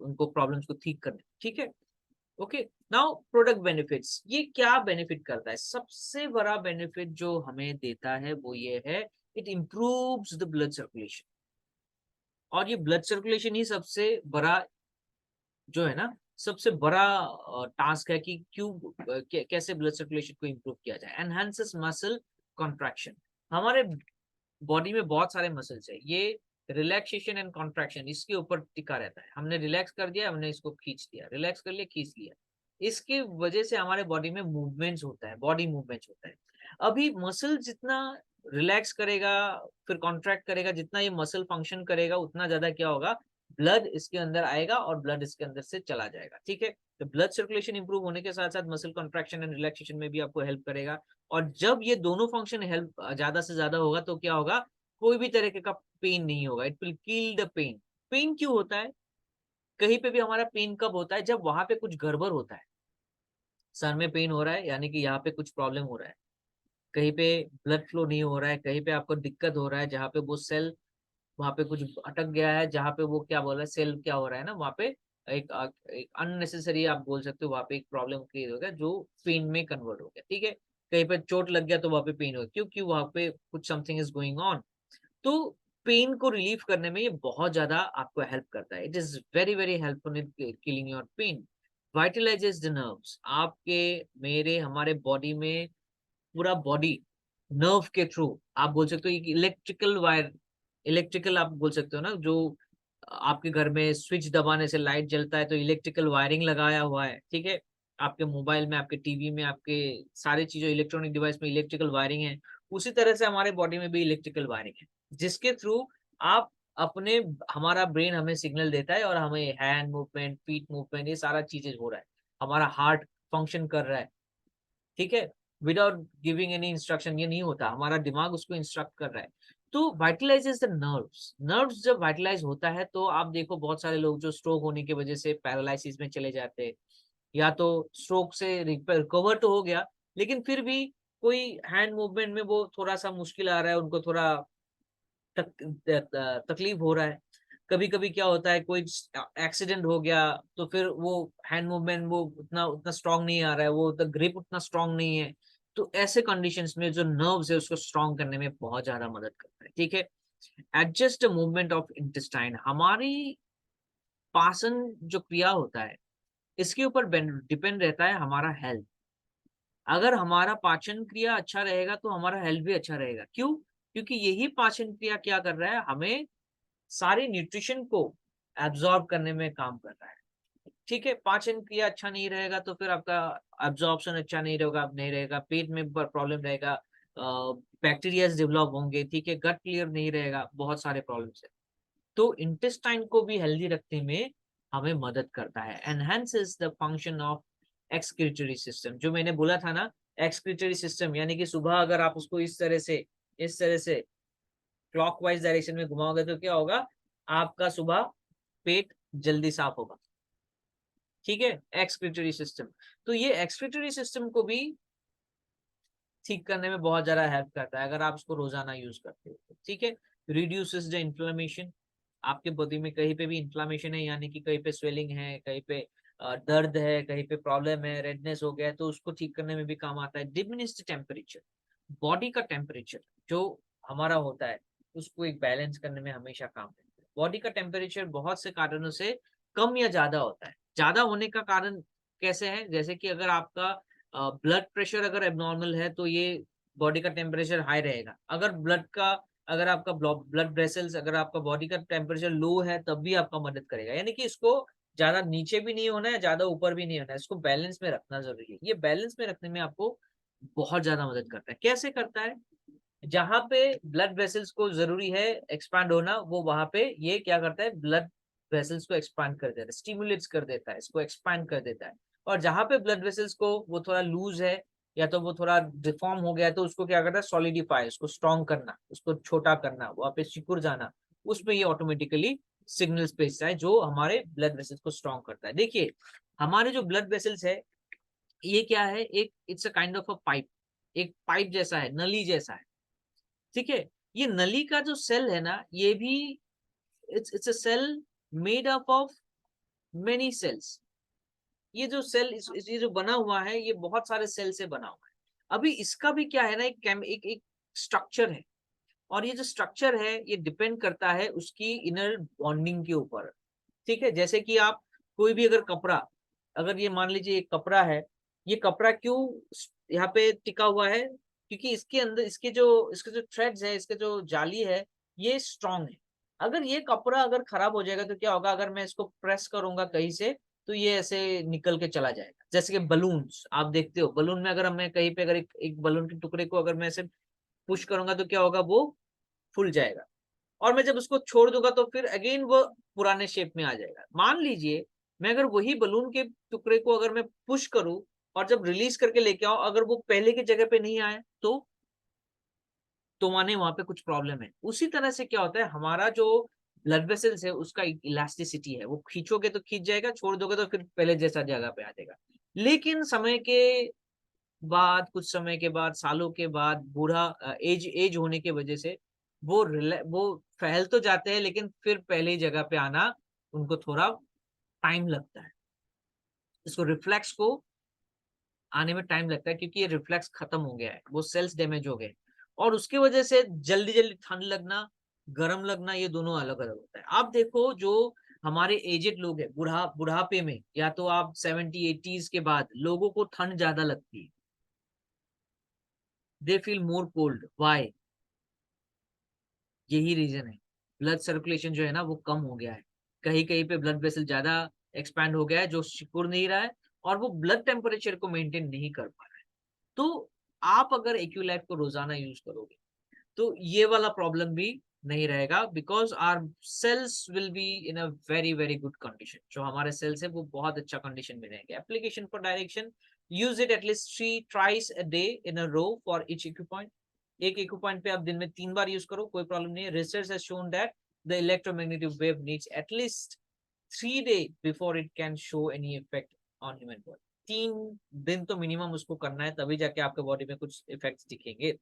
उनको प्रॉब्लम्स को ठीक करने, ठीक है। ओके, नाउ प्रोडक्ट बेनिफिट्स, ये क्या बेनिफिट करता है? सबसे बड़ा बेनिफिट जो हमें देता है वो ये है, it improves the blood circulation. और ये ब्लड सर्कुलेशन ही सबसे बड़ा जो है ना, सबसे बड़ा टास्क है कि कैसे ब्लड सर्कुलेशन को इम्प्रूव किया जाए। एनहांसेस मसल कॉन्ट्रैक्शन, हमारे बॉडी में बहुत सारे मसल्स है, ये रिलैक्सेशन एंड कॉन्ट्रैक्शन इसके ऊपर टिका रहता है। हमने रिलैक्स कर दिया, हमने इसको खींच दिया, रिलैक्स कर लिया, खींच लिया, इसके वजह से हमारे बॉडी में मूवमेंट्स होता है, बॉडी मूवमेंट्स होता है। अभी मसल जितना रिलैक्स करेगा, फिर कॉन्ट्रैक्ट करेगा, जितना ये मसल फंक्शन करेगा उतना ज्यादा क्या होगा, ब्लड इसके अंदर आएगा और ब्लड इसके अंदर से चला जाएगा, ठीक है। तो ब्लड सर्कुलेशन इंप्रूव होने के साथ साथ मसल कॉन्ट्रैक्शन एंड रिलैक्सेशन में भी आपको हेल्प करेगा। और जब ये दोनों फंक्शन हेल्प ज्यादा से ज्यादा होगा तो क्या होगा, कोई भी तरीके का पेन नहीं होगा, it will kill the pain. Pain क्यों होता है? कहीं पे भी हमारा पेन कब होता है? जब वहां पे कुछ गड़बड़ होता है। सर में पेन हो रहा है यानी कि यहाँ पे कुछ प्रॉब्लम हो रहा है, कहीं पे ब्लड फ्लो नहीं हो रहा है, कहीं पे आपको दिक्कत हो रहा है, जहाँ पे वो सेल वहां पे कुछ अटक गया है, जहाँ पे वो क्या बोल रहा है, सेल क्या हो रहा है ना वहाँ पे, एक अननेसेसरी आप बोल सकते हो, वहाँ पे एक प्रॉब्लम क्रिएट हो गया जो पेन में कन्वर्ट हो गया, ठीक है। कहीं पे चोट लग गया तो वहाँ पे पेन हो गया, क्योंकि वहाँ पे कुछ समथिंग इज गोइंग ऑन। तो पेन को रिलीव करने में ये बहुत ज्यादा आपको हेल्प करता है, it is very very helpful in killing your pain. Vitalizes the nerves, आपके मेरे हमारे बॉडी में पूरा बॉडी नर्व के थ्रू, आप बोल सकते हो इलेक्ट्रिकल वायर इलेक्ट्रिकल आप बोल सकते हो ना, जो आपके घर में स्विच दबाने से लाइट जलता है, तो इलेक्ट्रिकल वायरिंग लगाया हुआ है, ठीक है। आपके मोबाइल में, आपके टीवी में, आपके सारी चीजों इलेक्ट्रॉनिक डिवाइस में इलेक्ट्रिकल वायरिंग है। उसी तरह से हमारे बॉडी में भी इलेक्ट्रिकल वायरिंग है, जिसके थ्रू आप अपने हमारा ब्रेन हमें सिग्नल देता है और हमें हैंड मूवमेंट, फीट मूवमेंट, ये सारा चीजें हो रहा है। हमारा हार्ट फंक्शन कर रहा है, ठीक है, विदाउट गिविंग एनी इंस्ट्रक्शन। ये नहीं होता, हमारा दिमाग उसको इंस्ट्रक्ट कर रहा है। तो वाइटलाइजेस द नर्व्स। नर्व्स जब वाइटलाइज होता है तो आप देखो बहुत सारे लोग जो स्ट्रोक होने की वजह से पैरालिसिस में चले जाते हैं, या तो स्ट्रोक से रिकवर तो हो गया, लेकिन फिर भी कोई हैंड मूवमेंट में वो थोड़ा सा मुश्किल आ रहा है, उनको थोड़ा तकलीफ हो रहा है। कभी कभी क्या होता है, कोई एक्सीडेंट हो गया तो फिर वो हैंड मूवमेंट वो उतना उतना स्ट्रांग नहीं आ रहा है, वो द ग्रिप उतना स्ट्रांग नहीं है। तो ऐसे कंडीशंस में जो नर्व्स है उसको स्ट्रांग करने में बहुत ज्यादा मदद करता है, ठीक है। Adjust movement of intestine. हमारी पाचन जो क्रिया होता है, इसके ऊपर डिपेंड रहता है हमारा हेल्थ। अगर हमारा पाचन क्रिया अच्छा रहेगा तो हमारा हेल्थ भी अच्छा रहेगा। क्यों? क्योंकि यही पाचन क्रिया क्या कर रहा है, हमें सारे न्यूट्रिशन को एब्जॉर्ब करने में काम कर रहा है, ठीक है। पाचन क्रिया अच्छा नहीं रहेगा तो फिर आपका एब्जॉर्प्शन अच्छा नहीं रहेगा, पेट में प्रॉब्लम रहेगा, बैक्टीरिया डेवलप होंगे, ठीक है, गट क्लियर नहीं रहेगा, बहुत सारे प्रॉब्लम्स है। तो इंटेस्टाइन को भी हेल्दी रखने में हमें मदद करता है। Enhances the function of excretory system. जो मैंने बोला था ना, एक्सक्रीटरी सिस्टम, यानी कि सुबह अगर आप उसको इस तरह से क्लॉकवाइज डायरेक्शन में घुमाओगे तो क्या होगा, आपका सुबह पेट जल्दी साफ होगा, ठीक है। एक्सक्रीटरी सिस्टम, तो ये एक्सक्रीटरी सिस्टम को भी ठीक करने में बहुत ज्यादा हेल्प करता है अगर आप उसको रोजाना यूज करते हो तो, ठीक है। Reduces the inflammation. आपके बॉडी में कहीं पे भी इन्फ्लामेशन है, यानी कि कहीं पे स्वेलिंग है, कहीं पे दर्द है, कहीं पे प्रॉब्लम है, रेडनेस हो गया है, तो उसको ठीक करने में भी काम आता है। Diminish temperature. बॉडी का टेम्परेचर जो हमारा होता है उसको एक बैलेंस करने में हमेशा काम करता है। बॉडी का टेम्परेचर बहुत से कारणों से कम या ज्यादा होता है। ज्यादा होने का कारण कैसे है, जैसे कि अगर आपका ब्लड प्रेशर अगर एबनॉर्मल है तो ये बॉडी का टेम्परेचर हाई रहेगा। अगर आपका ब्लड वेसल्स, अगर आपका बॉडी का टेम्परेचर लो है तब भी आपका मदद करेगा। यानी कि इसको ज्यादा नीचे भी नहीं होना है, ज्यादा ऊपर भी नहीं होना है, इसको बैलेंस में रखना जरूरी है। ये बैलेंस में रखने में आपको बहुत ज्यादा मदद करता है। कैसे करता है? जहां पे ब्लड वेसल्स को जरूरी है एक्सपांड होना, वो वहां पे ये क्या करता है, ब्लड वेसल्स को एक्सपांड कर देता है, स्टिमुलेट्स कर देता है, इसको एक्सपांड कर देता है। और जहां पे ब्लड वेसल्स को वो थोड़ा लूज है या तो वो थोड़ा डिफॉर्म हो गया है, तो उसको क्या करता है, सॉलिडिफाई, उसको स्ट्रॉन्ग करना, उसको छोटा करना, वहां पे सिकुड़ जाना, उसमें ये ऑटोमेटिकली सिग्नल्स भेजता है जो हमारे ब्लड वेसल्स को स्ट्रॉन्ग करता है। देखिए, हमारे जो ब्लड वेसल्स है ये क्या है, एक it's a kind of a pipe. एक पाइप जैसा है, नली जैसा है, ठीक है। ये नली का जो सेल है ना, ये भी it's a cell made up of many cells. ये जो सेल ये जो बना हुआ है, ये बहुत सारे सेल से बना हुआ है। अभी इसका भी क्या है ना, एक स्ट्रक्चर है। और ये जो स्ट्रक्चर है ये डिपेंड करता है उसकी इनर बॉन्डिंग के ऊपर, ठीक है। जैसे कि आप कोई भी अगर कपड़ा, अगर ये मान लीजिए एक कपड़ा है, ये कपड़ा क्यों यहाँ पे टिका हुआ है, क्योंकि इसके अंदर इसके जो थ्रेड्स है, इसके जो जाली है, ये स्ट्रांग है। अगर ये कपड़ा अगर खराब हो जाएगा तो क्या होगा, अगर मैं इसको प्रेस करूंगा कहीं से तो ये ऐसे निकल के चला जाएगा। जैसे कि बलून्स आप देखते हो, बलून में अगर मैं कहीं पे अगर एक बलून के टुकड़े को अगर मैं ऐसे पुश करूंगा तो क्या होगा, वो फूल जाएगा। और मैं जब उसको छोड़ दूंगा तो फिर अगेन वो पुराने शेप में आ जाएगा। मान लीजिए मैं अगर वही बलून के टुकड़े को अगर मैं पुश करूं और जब रिलीज करके लेके आऊं, अगर वो पहले की जगह पे नहीं आए तो माने वहां पे कुछ प्रॉब्लम है। उसी तरह से क्या होता है, हमारा जो ब्लड वेसल्स है उसका इलास्टिसिटी है, वो खींचोगे तो खींच जाएगा, छोड़ दोगे तो फिर पहले जैसा जगह पे आ जाएगा। लेकिन समय के बाद, कुछ समय के बाद, सालों के बाद, बूढ़ा एज एज होने की वजह से वो फैल तो जाते हैं, लेकिन फिर पहले जगह पे आना उनको थोड़ा टाइम लगता है। इसको रिफ्लेक्स को आने में टाइम लगता है, क्योंकि ये रिफ्लेक्स खत्म हो गया है, वो सेल्स डैमेज हो गए। और उसकी वजह से जल्दी जल्दी ठंड लगना, गर्म लगना, ये दोनों अलग अलग होता है। आप देखो जो हमारे एजेड लोग हैं, बुढ़ापे में, या तो आप 70-80s के बाद लोगों को ठंड ज्यादा लगती है, they feel more cold. Why? यही रीजन है। ब्लड सर्कुलेशन जो है ना वो कम हो गया है, कहीं कहीं पे ब्लड वेसल ज्यादा एक्सपैंड हो गया है जो सिकुड़ नहीं रहा है और वो ब्लड टेम्परेचर को मेंटेन नहीं कर पा रहा है। तो आप अगर एक्यूलाइफ को रोजाना यूज करोगे तो ये वाला प्रॉब्लम भी नहीं रहेगा, because our cells will be in a very very good condition. जो हमारे सेल्स है वो बहुत अच्छा कंडीशन में रहेंगे। Application for direction, use it at least 3 thrice a day in a row for each acupoint. एक इक्विपॉइंट पे आप दिन में 3 बार यूज करो, कोई प्रॉब्लम नहीं है। Research has shown that the electromagnetic wave needs at least 3 days before it can show any effect on human body. 3 दिन तो मिनिमम उसको करना है, तभी जाके आपके बॉडी में कुछ इफेक्ट्स दिखेंगे।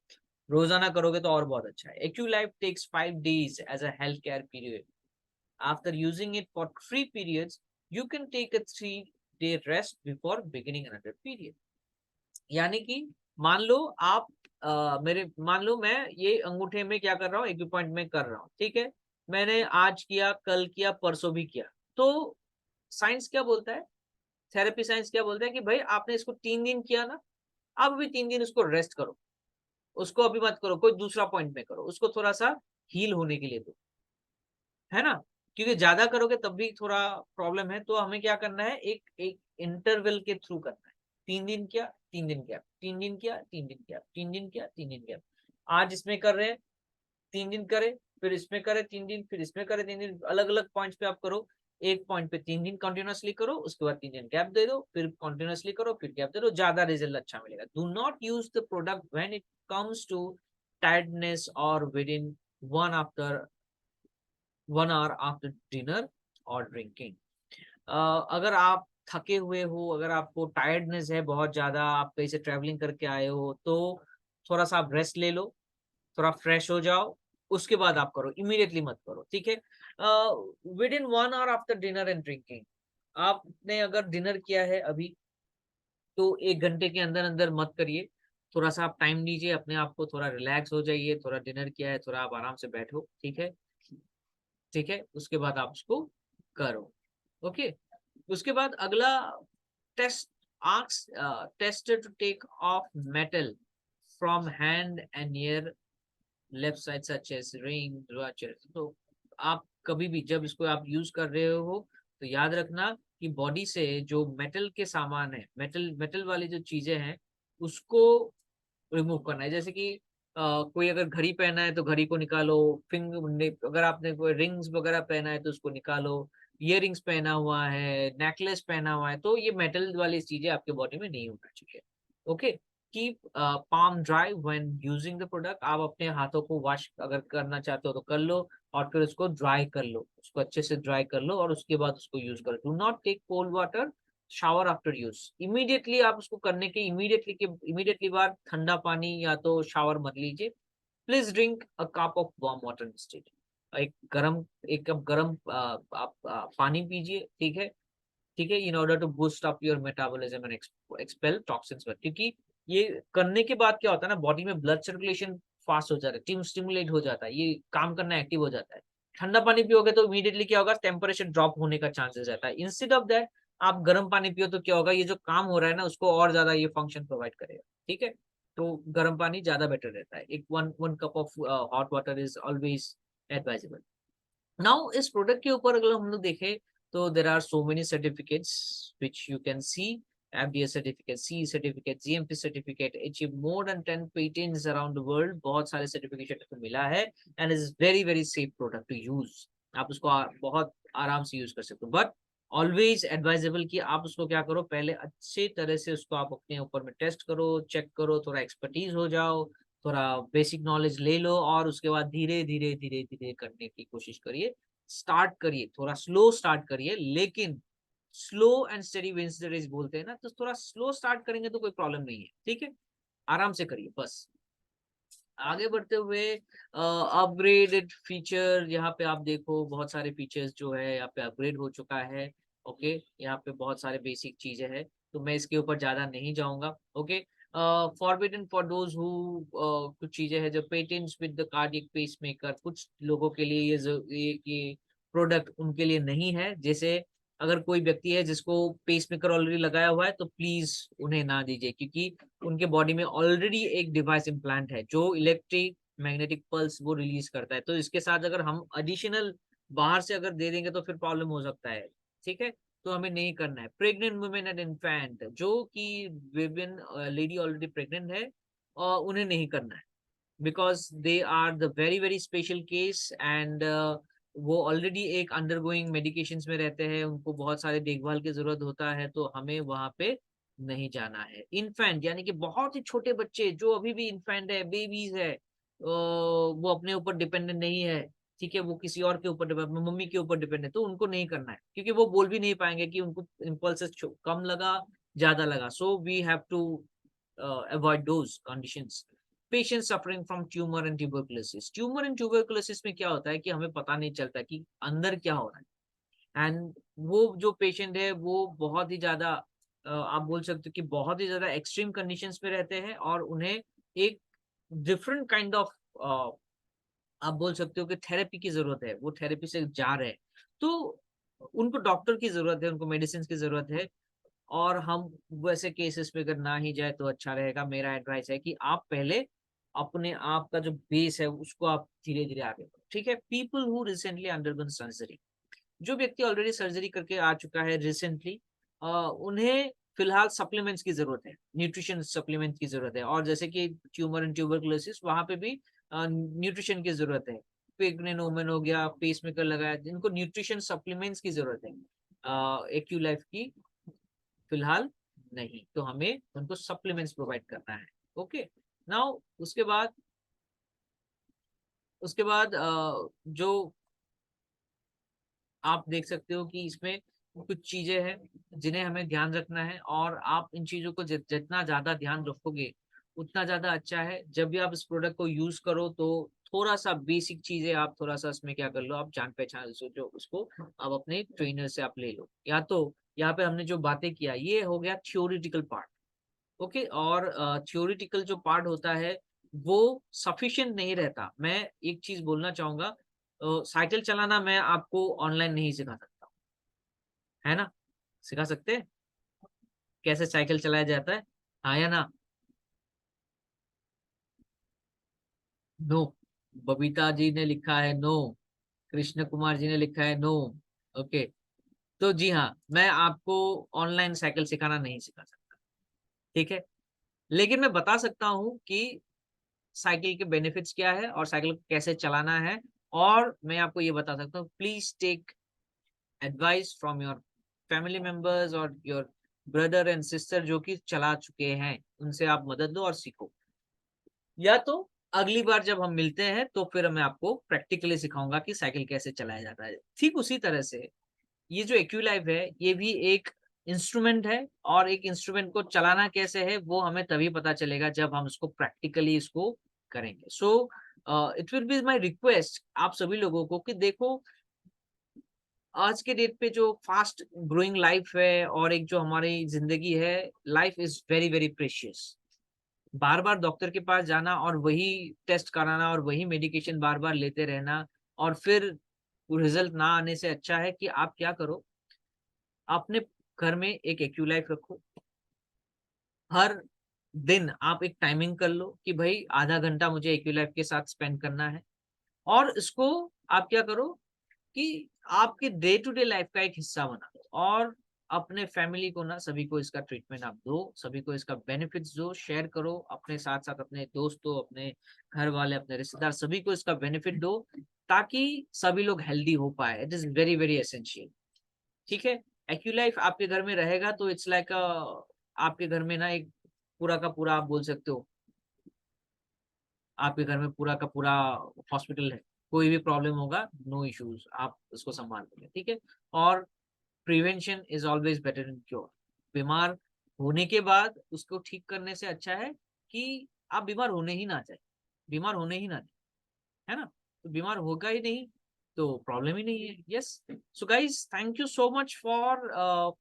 रोजाना करोगे तो और बहुत अच्छा है। Aculife takes 5 days as a health care period. After using it for 3 periods, you can take a 3 day rest before beginning another period. यानी कि मान लो आप मान लो मैं ये अंगूठे में क्या कर रहा हूँ, एक्यूपॉइंट में कर रहा हूँ, ठीक है। मैंने आज किया, कल किया, परसों भी किया। तो साइंस क्या बोलता है, थेरेपी साइंस क्या बोलता है कि भाई आपने इसको 3 दिन किया ना, अब भी 3 दिन उसको रेस्ट करो, उसको अभी मत करो, कोई दूसरा पॉइंट में करो, उसको थोड़ा सा हील होने के लिए दो, है ना। क्योंकि ज्यादा करोगे तब भी थोड़ा प्रॉब्लम है। तो हमें क्या करना है, एक एक इंटरवल के थ्रू करना है। 3 दिन किया, 3 दिन किया, 3 दिन किया, 3 दिन किया, 3 दिन किया, 3 दिन किया। आज इसमें कर रहे हैं, 3 दिन करे, फिर इसमें करे 3 दिन, फिर इसमें करे 3 दिन। अलग अलग पॉइंट्स पे आप करो। एक पॉइंट पे 3 दिन कंटिन्यूअसली करो, उसके बाद 3 दिन गैप दे दो, फिर कंटिन्यूअसली करो, फिर गैप दे दो, ज्यादा रिजल्ट अच्छा मिलेगा। Do not use the product when it comes to tiredness और within 1 hour after dinner और ड्रिंकिंग। अगर आप थके हुए हो, अगर आपको टायर्डनेस है बहुत ज्यादा, आप कहीं से ट्रेवलिंग करके आए हो, तो थोड़ा सा आप रेस्ट ले लो, थोड़ा फ्रेश हो जाओ, उसके बाद आप करो, इमीडिएटली मत करो, ठीक है। With in 1 hour after dinner and drinking, आपने अगर डिनर किया है अभी तो 1 घंटे के अंदर अंदर मत करिए। थोड़ा सा आप टाइम लीजिए अपने आप को, थोड़ा रिलैक्स हो जाइए, थोड़ा डिनर किया है, थोड़ा आप आराम से बैठो, ठीक है। ठीक है, उसके बाद आप उसको करो। ओके, उसके बाद अगला test, ask tester to take off metal from hand and ear left side such as ring watches. तो आप कभी भी जब इसको आप यूज कर रहे हो तो याद रखना कि बॉडी से जो मेटल के सामान है, मेटल मेटल वाली जो चीजें हैं उसको रिमूव करना है। जैसे कि कोई अगर घड़ी पहना है तो घड़ी को निकालो, अगर आपने कोई रिंग्स वगैरह पहना है तो उसको निकालो, इयररिंग्स पहना हुआ है, नेकलेस पहना हुआ है, तो ये मेटल वाली चीजें आपके बॉडी में नहीं होना चाहिए। Okay, keep palm dry when using the product. आप अपने हाथों को वॉश अगर करना चाहते हो तो कर लो, और फिर उसको ड्राई कर लो, उसको अच्छे से ड्राई कर लो और उसके बाद उसको यूज करो। Do not take cold water shower after use. Immediately आप उसको करने के इमीडिएटली बाद ठंडा पानी या तो शावर मत लीजिए। Please drink a cup of warm water instead. एक कप गरम आप पानी पीजिए, ठीक है। ठीक है, in order to boost up your metabolism and expel toxins. क्योंकि ये करने के बाद क्या होता है ना, बॉडी में ब्लड सर्कुलेशन फास्ट हो जाता है, टीम स्टिमुलेट हो जाता है, ये काम करना एक्टिव हो जाता है। ठंडा पानी पियोगे तो इमीडिएटली क्या होगा, टेम्परेचर ड्रॉप होने का चांसेस रहता है। इंस्टेड ऑफ दैट आप गर्म पानी पियो तो क्या होगा, ये जो काम हो रहा है ना उसको और ज्यादा ये फंक्शन प्रोवाइड करेगा, ठीक है। तो गर्म पानी ज्यादा बेटर रहता है। एक one one cup of hot water is always advisable. Now इस प्रोडक्ट के ऊपर अगर हम लोग देखें तो there are so many certificates which you can see. FDA certificate, CE certificate, GMP certificate, achieve more than 10 patents around the world। बहुत सारे सर्टिफिकेशन को मिला है and is very very safe product to use। आप उसको बहुत आराम से यूज कर सकते हो, बट ऑलवेज एडवाइजेबल कि आप उसको क्या करो, पहले अच्छे तरह से उसको आप अपने ऊपर में टेस्ट करो, चेक करो, थोड़ा एक्सपर्टीज हो जाओ, थोड़ा बेसिक नॉलेज ले लो, और उसके बाद धीरे धीरे धीरे धीरे करने की कोशिश करिए। स्टार्ट करिए, थोड़ा स्लो स्टार्ट करिए, लेकिन slow and steady wins the race बोलते हैं ना, तो थोड़ा स्लो स्टार्ट करेंगे तो कोई प्रॉब्लम नहीं है, ठीक है। आराम से करिए बस। आगे बढ़ते हुए अपग्रेडेड फीचर, यहाँ पे आप देखो बहुत सारे फीचर्स जो है यहाँ पे अपग्रेड हो चुका है। ओके, यहाँ पे बहुत सारे बेसिक चीजें हैं, तो मैं इसके ऊपर ज्यादा नहीं जाऊंगा। Okay, forbidden for those who, कुछ चीजें हैं जो patents with the cardiac pacemaker, कुछ लोगों के लिए ये प्रोडक्ट उनके लिए नहीं है। जैसे अगर कोई व्यक्ति है जिसको पेसमेकर ऑलरेडी लगाया हुआ है तो प्लीज उन्हें ना दीजिए, क्योंकि उनके बॉडी में ऑलरेडी एक डिवाइस इम्प्लांट है जो इलेक्ट्रिक मैग्नेटिक पल्स वो रिलीज करता है। तो इसके साथ अगर हम एडिशनल बाहर से अगर दे देंगे तो फिर प्रॉब्लम हो सकता है, ठीक है। तो हमें नहीं करना है। प्रेग्नेंट वुमेन एंड इन्फेंट, जो कि विमेन लेडी ऑलरेडी प्रेग्नेंट है, और उन्हें नहीं करना है, because they are the very very special case, and वो ऑलरेडी एक अंडरगोइंग मेडिकेशंस में रहते हैं, उनको बहुत सारे देखभाल की जरूरत होता है, तो हमें वहां पे नहीं जाना है। इन्फेंट यानी कि बहुत ही छोटे बच्चे जो अभी भी इन्फेंट है, बेबीज है, वो अपने ऊपर डिपेंडेंट नहीं है, ठीक है, वो किसी और के ऊपर अपनी मम्मी के ऊपर डिपेंड है, तो उनको नहीं करना है, क्योंकि वो बोल भी नहीं पाएंगे कि उनको इम्पल्स कम लगा, ज्यादा लगा। So we have to avoid those conditions. Patient suffering from tumour and tuberculosis, tumour and tuberculosis में क्या होता है कि हमें पता नहीं चलता कि अंदर क्या हो रहा है, एंड वो जो पेशेंट है वो बहुत ही ज्यादा आप बोल सकते हो कि बहुत ही ज्यादा एक्सट्रीम कंडीशंस में रहते हैं, और उन्हें एक डिफरेंट काइंड ऑफ आप बोल सकते हो कि थेरेपी की जरूरत है, वो थेरेपी से जा रहे हैं, तो उनको डॉक्टर की जरूरत है, उनको मेडिसिन की जरूरत है। और हम वैसे केसेस में अगर ना ही जाए तो अच्छा रहेगा। मेरा एडवाइस है कि आप पहले अपने आप का जो बेस है उसको आप धीरे धीरे आगे बढ़ो, ठीक है। People who recently undergone surgery, जो व्यक्ति ऑलरेडी सर्जरी करके आ चुका है रिसेंटली, उन्हें फिलहाल सप्लीमेंट्स की जरूरत है, न्यूट्रिशन सप्लीमेंट की जरूरत है। और जैसे कि ट्यूमर एंड ट्यूबरकुलोसिस, वहां पे भी न्यूट्रिशन की जरूरत है। प्रेग्नेंट वुमेन हो गया, पेसमेकर लगाया, इनको न्यूट्रिशन सप्लीमेंट्स की जरूरत है। एक्यूलाइफ की फिलहाल नहीं, तो हमें उनको सप्लीमेंट्स प्रोवाइड करना है। ओके, नाउ उसके बाद जो आप देख सकते हो कि इसमें कुछ चीजें हैं जिन्हें हमें ध्यान रखना है, और आप इन चीजों को जितना ज्यादा ध्यान रखोगे उतना ज्यादा अच्छा है। जब भी आप इस प्रोडक्ट को यूज करो तो थोड़ा सा बेसिक चीजें आप थोड़ा सा इसमें क्या कर लो, आप जान पहचान जो उसको आप अपने ट्रेनर से आप ले लो। या तो यहाँ पे हमने जो बातें किया ये हो गया थ्योरिटिकल पार्ट, ओके। और थ्योरिटिकल जो पार्ट होता है वो सफिशिएंट नहीं रहता। मैं एक चीज बोलना चाहूंगा, साइकिल चलाना मैं आपको ऑनलाइन नहीं सिखा सकता, है ना। सिखा सकते हैं कैसे साइकिल चलाया जाता है, हाँ या ना? नो। बबीता जी ने लिखा है नो, कृष्ण कुमार जी ने लिखा है नो। ओके, तो जी हाँ, मैं आपको ऑनलाइन साइकिल सिखाना नहीं सिखा सकता, ठीक है। लेकिन मैं बता सकता हूँ कि साइकिल के बेनिफिट्स क्या है और साइकिल को कैसे चलाना है। और मैं आपको ये बता सकता हूँ, please take advice from your family members और योर ब्रदर एंड सिस्टर जो कि चला चुके हैं, उनसे आप मदद लो और सीखो। या तो अगली बार जब हम मिलते हैं तो फिर मैं आपको प्रैक्टिकली सिखाऊंगा कि साइकिल कैसे चलाया जाता है। ठीक उसी तरह से ये जो एक्यूलाइफ है ये भी एक इंस्ट्रूमेंट है, और एक इंस्ट्रूमेंट को चलाना कैसे है वो हमें तभी पता चलेगा जब हम इसको प्रैक्टिकली इसको करेंगे। So it will be my request आप सभी लोगों को कि देखो, आज के डेट पे जो फास्ट ग्रोइंग लाइफ है और एक जो हमारी जिंदगी है, life is very very precious. Bar bar doctor के पास जाना और वही टेस्ट कराना और वही मेडिकेशन बार बार लेते रहना और फिर रिजल्ट ना आने से अच्छा है कि आप क्या करो, अपने घर में एक एक्यूलाइफ रखो। हर दिन आप एक टाइमिंग कर लो कि भाई आधा घंटा मुझे एक्यूलाइफ के साथ स्पेंड करना है, और इसको आप क्या करो कि आपके डे टू डे लाइफ का एक हिस्सा बना दो, और अपने फैमिली को ना सभी को इसका ट्रीटमेंट आप दो, सभी को इसका बेनिफिट्स दो, शेयर करो अपने साथ साथ अपने दोस्तों, अपने घर वाले, अपने रिश्तेदार, सभी को इसका बेनिफिट दो, ताकि सभी लोग हेल्दी हो पाए। It is very very essential, ठीक है। एक्यूलाइफ आपके घर में रहेगा तो इट्स लाइक आपके घर में ना एक पूरा का पूरा आप बोल सकते हो, आपके घर में पूरा का पूरा हॉस्पिटल है। कोई भी प्रॉब्लम होगा, नो इश्यूज, आप उसको संभाल लेंगे, ठीक है। और prevention is always better than cure. बीमार होने के बाद उसको ठीक करने से अच्छा है कि आप बीमार होने ही ना चाहे, बीमार होने ही ना चाहे, है ना। तो बीमार होगा ही नहीं तो प्रॉब्लम ही नहीं है। Yes, so guys thank you so much for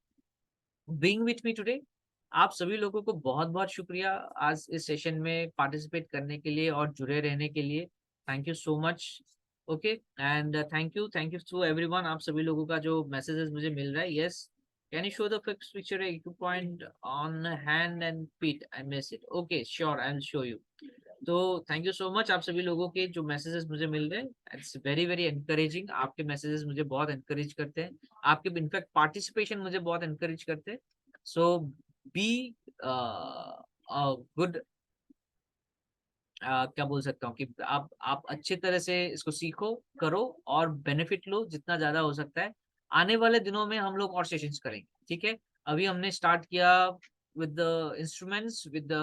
being with me today. आप सभी लोगों को बहुत बहुत शुक्रिया आज इस सेशन में पार्टिसिपेट करने के लिए और जुड़े रहने के लिए। Thank you so much. Okay, and thank you to everyone. आप सभी लोगों का जो मैसेजेस मुझे मिल रहा है, yes, Can you show the fixed picture point on hand and feet? I miss it. Okay, sure, I'll show you. तो थैंक यू सो मच आप सभी लोगों के जो मैसेजेस मुझे मिल रहे हैं, इट्स वेरी वेरी एनकरेजिंग। आपके मैसेजेस मुझे बहुत एनकरेज करते हैं, आपके इनफैक्ट पार्टिसिपेशन मुझे बहुत एनकरेज करते हैं। सो बी गुड, क्या बोल सकता हूँ कि आप अच्छे तरह से इसको सीखो, करो और बेनिफिट लो जितना ज्यादा हो सकता है। आने वाले दिनों में हम लोग और सेशंस करेंगे, ठीक है। अभी हमने स्टार्ट किया with the instruments, with the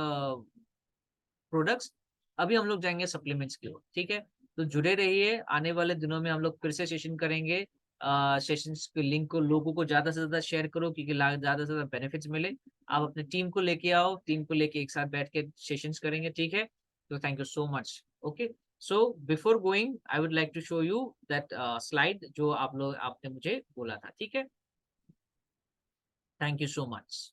products, अभी हम लोग जाएंगे सप्लीमेंट्स की ओर, ठीक है। तो जुड़े रहिए, आने वाले दिनों में हम लोग फिर से सेशन करेंगे। सेशंस के लिंक को लोगों को ज्यादा से ज्यादा शेयर करो, क्योंकि ज्यादा से ज्यादा बेनिफिट्स मिले। आप अपने टीम को लेके आओ, टीम को लेके एक साथ बैठ के सेशंस करेंगे, ठीक है। तो thank you so much. Okay, so before going I would like to show you that slide जो आप लोग आपने मुझे बोला था, ठीक है। Thank you so much.